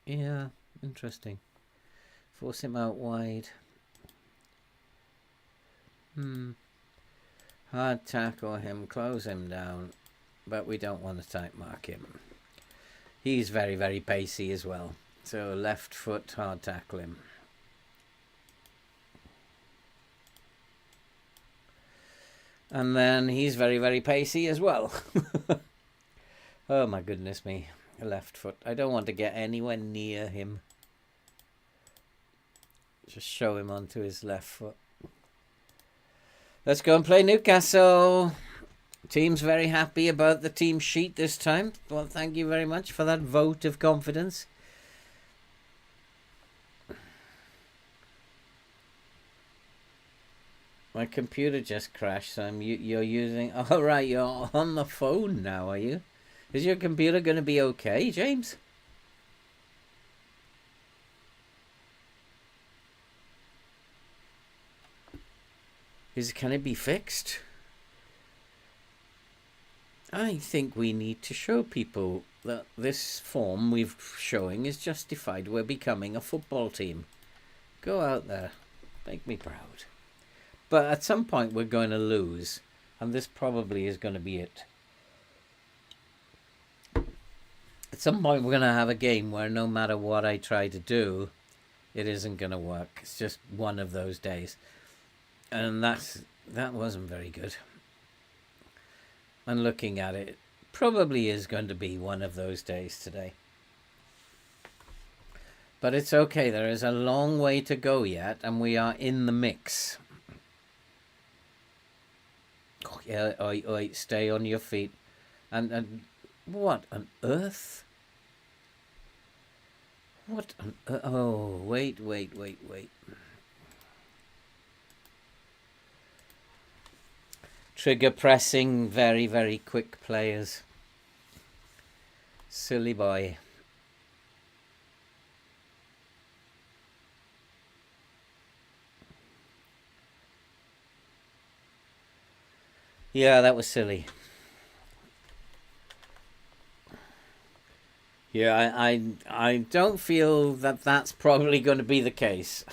Yeah, interesting. Force him out wide. Hard tackle him, close him down, but we don't want to tight mark him. He's very, very pacey as well. So left foot, hard tackle him. And then he's very, very pacey as well. Oh my goodness me. Left foot. I don't want to get anywhere near him. Just show him onto his left foot. Let's go and play Newcastle. Team's very happy about the team sheet this time. Well, thank you very much for that vote of confidence. My computer just crashed, so you're using... Oh, right, you're on the phone now, are you? Is your computer going to be okay, James? Can it be fixed? I think we need to show people that this form we're showing is justified. We're becoming a football team. Go out there. Make me proud. But at some point we're going to lose. And this probably is going to be it. At some point we're going to have a game where no matter what I try to do, it isn't going to work. It's just one of those days. And that wasn't very good. And looking at it, probably is going to be one of those days today. But it's okay. There is a long way to go yet, and we are in the mix. Oh, yeah, oi, stay on your feet. And what on earth? What on earth? Oh, wait. Trigger pressing, very, very quick players. Silly boy. Yeah, that was silly. Yeah, I don't feel that that's probably going to be the case.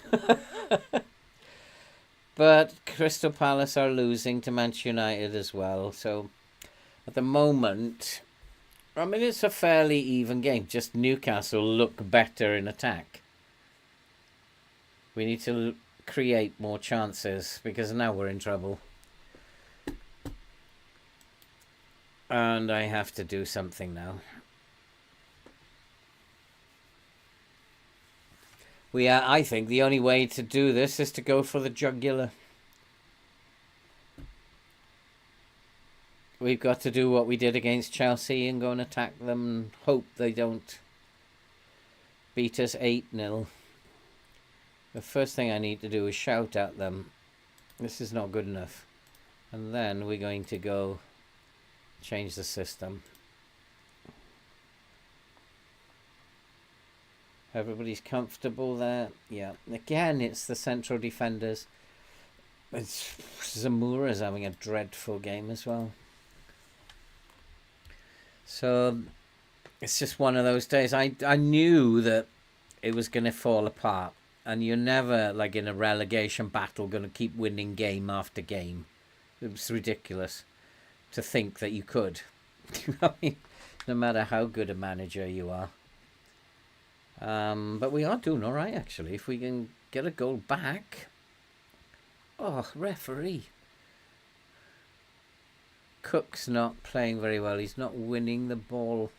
But Crystal Palace are losing to Manchester United as well. So at the moment, I mean, it's a fairly even game. Just Newcastle look better in attack. We need to create more chances because now we're in trouble. And I have to do something now. I think the only way to do this is to go for the jugular. We've got to do what we did against Chelsea and go and attack them and hope they don't beat us 8-0. The first thing I need to do is shout at them. This is not good enough. And then we're going to go change the system. Everybody's comfortable there. Yeah. Again, it's the central defenders. Zamura's having a dreadful game as well. So it's just one of those days. I knew that it was going to fall apart. And you're never, like in a relegation battle, going to keep winning game after game. It was ridiculous to think that you could. I mean, no matter how good a manager you are. But we are doing all right, actually. If we can get a goal back. Oh, referee. Cook's not playing very well. He's not winning the ball.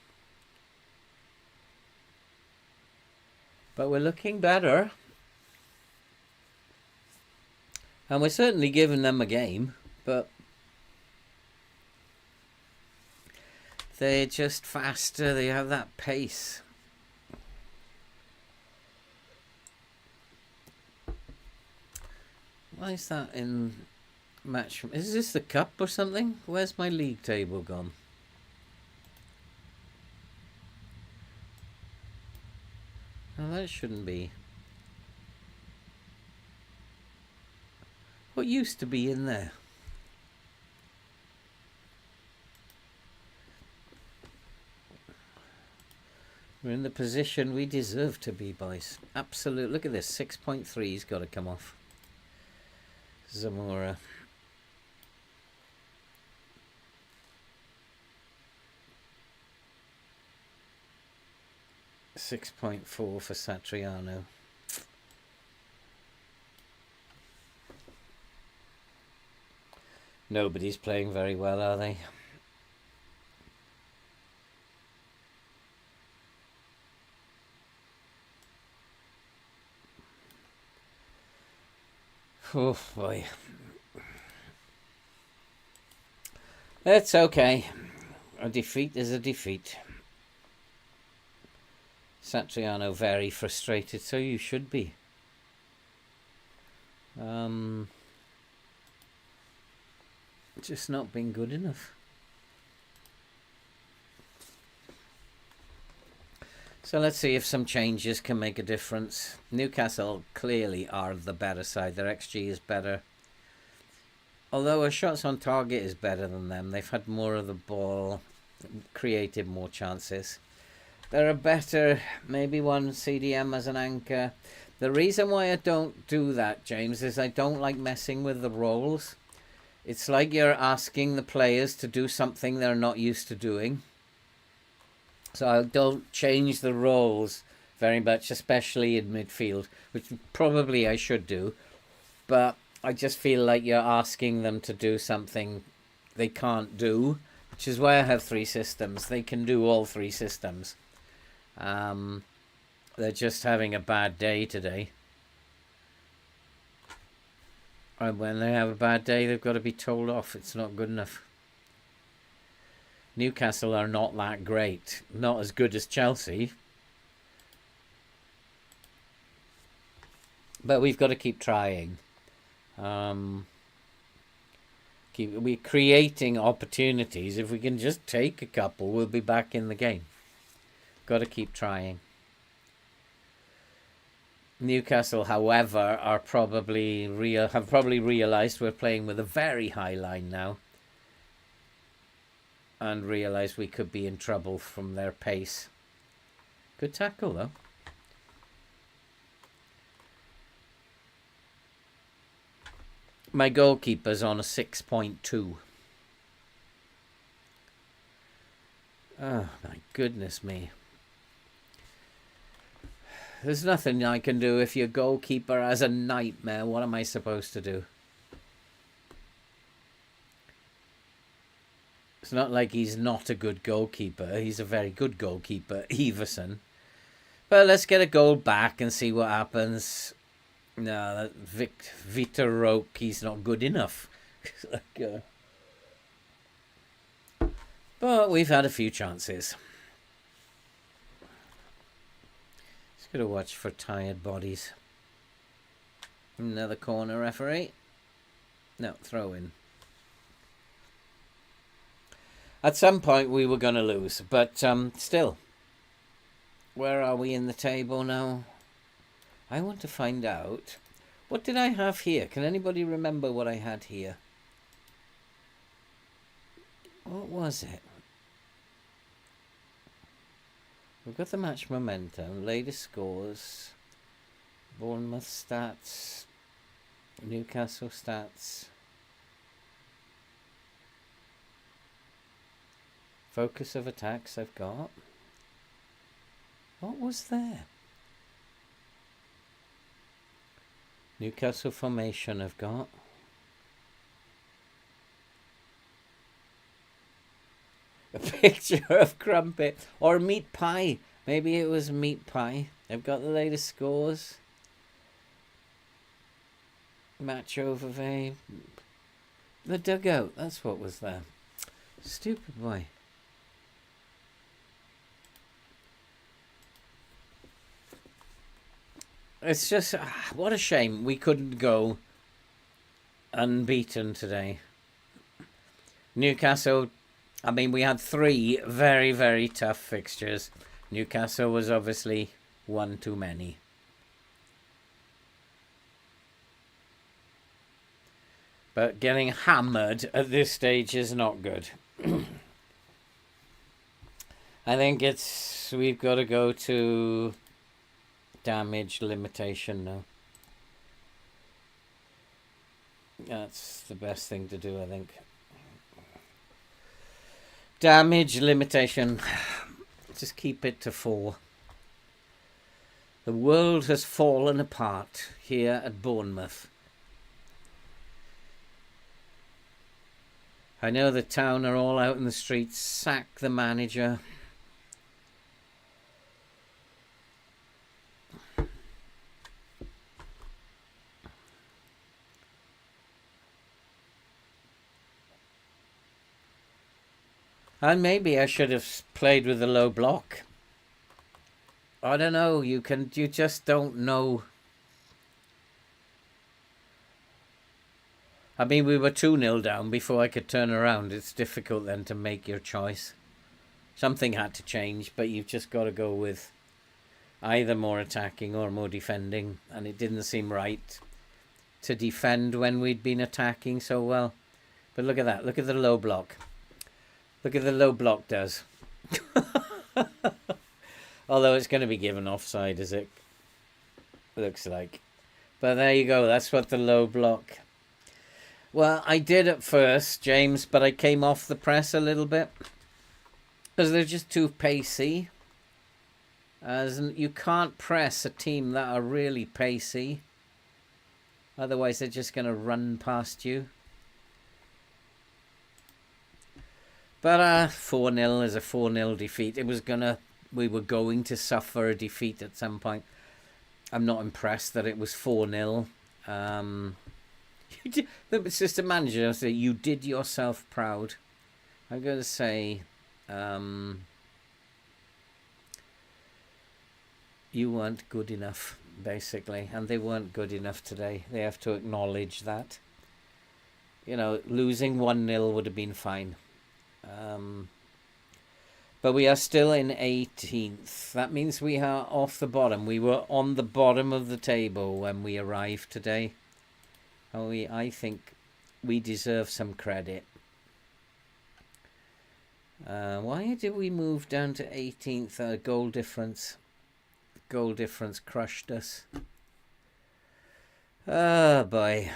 But we're looking better. And we're certainly giving them a game. But they're just faster. They have that pace. Why is that in match? Is this the cup or something? Where's my league table gone? Oh, that shouldn't be. What used to be in there? We're in the position we deserve to be, boys. Absolute. Look at this. 6.3's got to come off. Zamora. $6.4 for Satriano. Nobody's playing very well, are they? Oh boy. It's okay. A defeat is a defeat. Satriano very frustrated, so you should be. Just not been good enough. So let's see if some changes can make a difference. Newcastle clearly are the better side. Their XG is better. Although our shots on target is better than them. They've had more of the ball, created more chances. They're a better, maybe one CDM as an anchor. The reason why I don't do that, James, is I don't like messing with the roles. It's like you're asking the players to do something they're not used to doing. So I don't change the roles very much, especially in midfield, which probably I should do. But I just feel like you're asking them to do something they can't do, which is why I have 3 systems. They can do all 3 systems. They're just having a bad day today. And when they have a bad day, they've got to be told off. It's not good enough. Newcastle are not that great. Not as good as Chelsea. But we've got to keep trying. We're creating opportunities. If we can just take a couple, we'll be back in the game. Got to keep trying. Newcastle, however, have probably realised we're playing with a very high line now. And realised we could be in trouble from their pace. Good tackle, though. My goalkeeper's on a 6.2. Oh, my goodness me. There's nothing I can do if your goalkeeper has a nightmare. What am I supposed to do? It's not like he's not a good goalkeeper. He's a very good goalkeeper, Everson. But let's get a goal back and see what happens. No, Vitor Roque, he's not good enough. But we've had a few chances. Just got to watch for tired bodies. Another corner, referee. No, throw in. At some point we were going to lose, but still. Where are we in the table now? I want to find out. What did I have here? Can anybody remember what I had here? What was it? We've got the match momentum, latest scores, Bournemouth stats, Newcastle stats, focus of attacks I've got. What was there? Newcastle formation I've got. A picture of crumpet or meat pie. Maybe it was meat pie. I've got the latest scores. Match overview. The dugout. That's what was there. Stupid boy. It's just, what a shame we couldn't go unbeaten today. Newcastle, I mean, we had 3 very, very tough fixtures. Newcastle was obviously one too many. But getting hammered at this stage is not good. I think we've got to go to damage limitation now. That's the best thing to do, I think. Damage limitation. Just keep it to 4. The world has fallen apart here at Bournemouth. I know the town are all out in the streets. Sack the manager. And maybe I should have played with the low block. I don't know. You just don't know. I mean, we were 2-0 down before I could turn around. It's difficult then to make your choice. Something had to change, but you've just got to go with either more attacking or more defending. And it didn't seem right to defend when we'd been attacking so well. But look at that. Look at the low block. Look at the low block does. Although it's going to be given offside, as it looks like. But there you go. That's what the low block. Well, I did at first, James, but I came off the press a little bit. Because they're just too pacey. As you can't press a team that are really pacey. Otherwise, they're just going to run past you. But 4-0 is a 4-0 defeat. We were going to suffer a defeat at some point. I'm not impressed that it was 4-0. The assistant manager said, you did yourself proud. I'm going to say you weren't good enough, basically. And they weren't good enough today. They have to acknowledge that. You know, losing 1-0 would have been fine. But we are still in 18th. That means we are off the bottom. We were on the bottom of the table when we arrived today. And I think we deserve some credit. Why did we move down to 18th? Goal difference. Goal difference crushed us. Oh boy.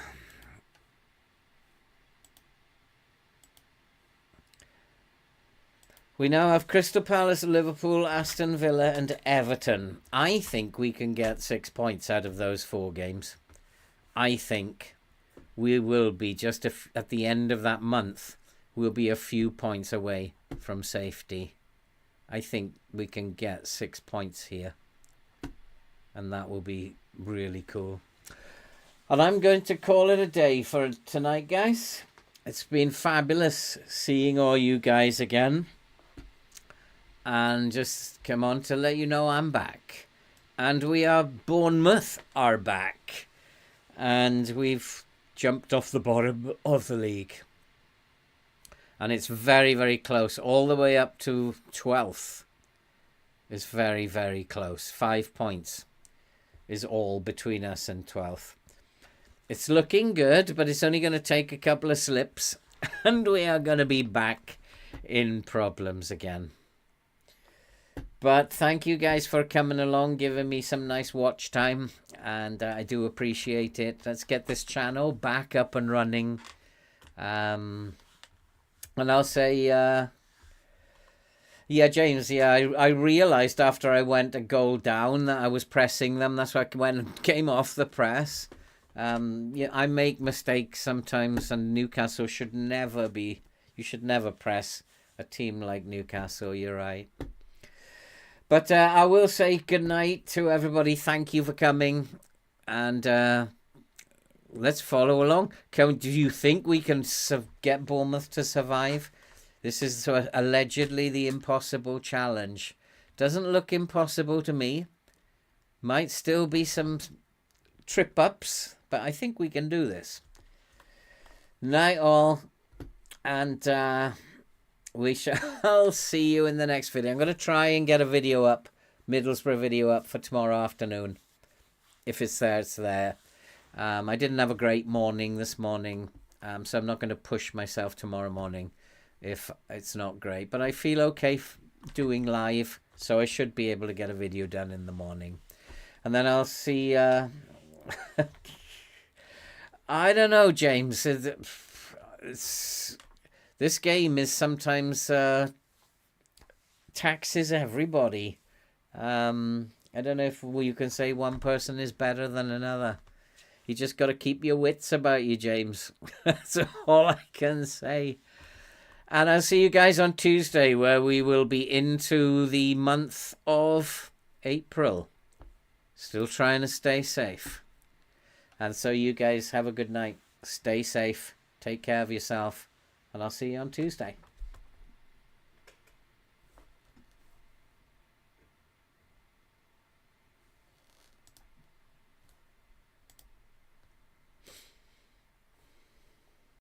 We now have Crystal Palace, Liverpool, Aston Villa and Everton. I think we can get 6 points out of those 4 games. I think we will be just at the end of that month. We'll be a few points away from safety. I think we can get 6 points here. And that will be really cool. And I'm going to call it a day for tonight, guys. It's been fabulous seeing all you guys again. And just come on to let you know I'm back. And Bournemouth are back. And we've jumped off the bottom of the league. And it's very, very close. All the way up to 12th. is very, very close. 5 points is all between us and 12th. It's looking good, but it's only going to take a couple of slips, and we are going to be back in problems again. But thank you guys for coming along, giving me some nice watch time, and I do appreciate it. Let's get this channel back up and running. And I'll say, yeah, James, yeah, I realised after I went a goal down that I was pressing them. That's why I went and came off the press. Yeah, I make mistakes sometimes, and Newcastle should never be. You should never press a team like Newcastle. You're right. But I will say good night to everybody. Thank you for coming, and let's follow along. Do you think we can get Bournemouth to survive? This is allegedly the impossible challenge. Doesn't look impossible to me. Might still be some trip-ups, but I think we can do this. Night all, and we shall see you in the next video. I'm going to try and get a video up, Middlesbrough video up for tomorrow afternoon. If it's there, it's there. I didn't have a great morning this morning, so I'm not going to push myself tomorrow morning if it's not great. But I feel okay doing live, so I should be able to get a video done in the morning. And then I'll see... I don't know, James. This game is sometimes taxes everybody. I don't know if you can say one person is better than another. You just got to keep your wits about you, James. That's all I can say. And I'll see you guys on Tuesday, where we will be into the month of April. Still trying to stay safe. And so you guys have a good night. Stay safe. Take care of yourself. And I'll see you on Tuesday.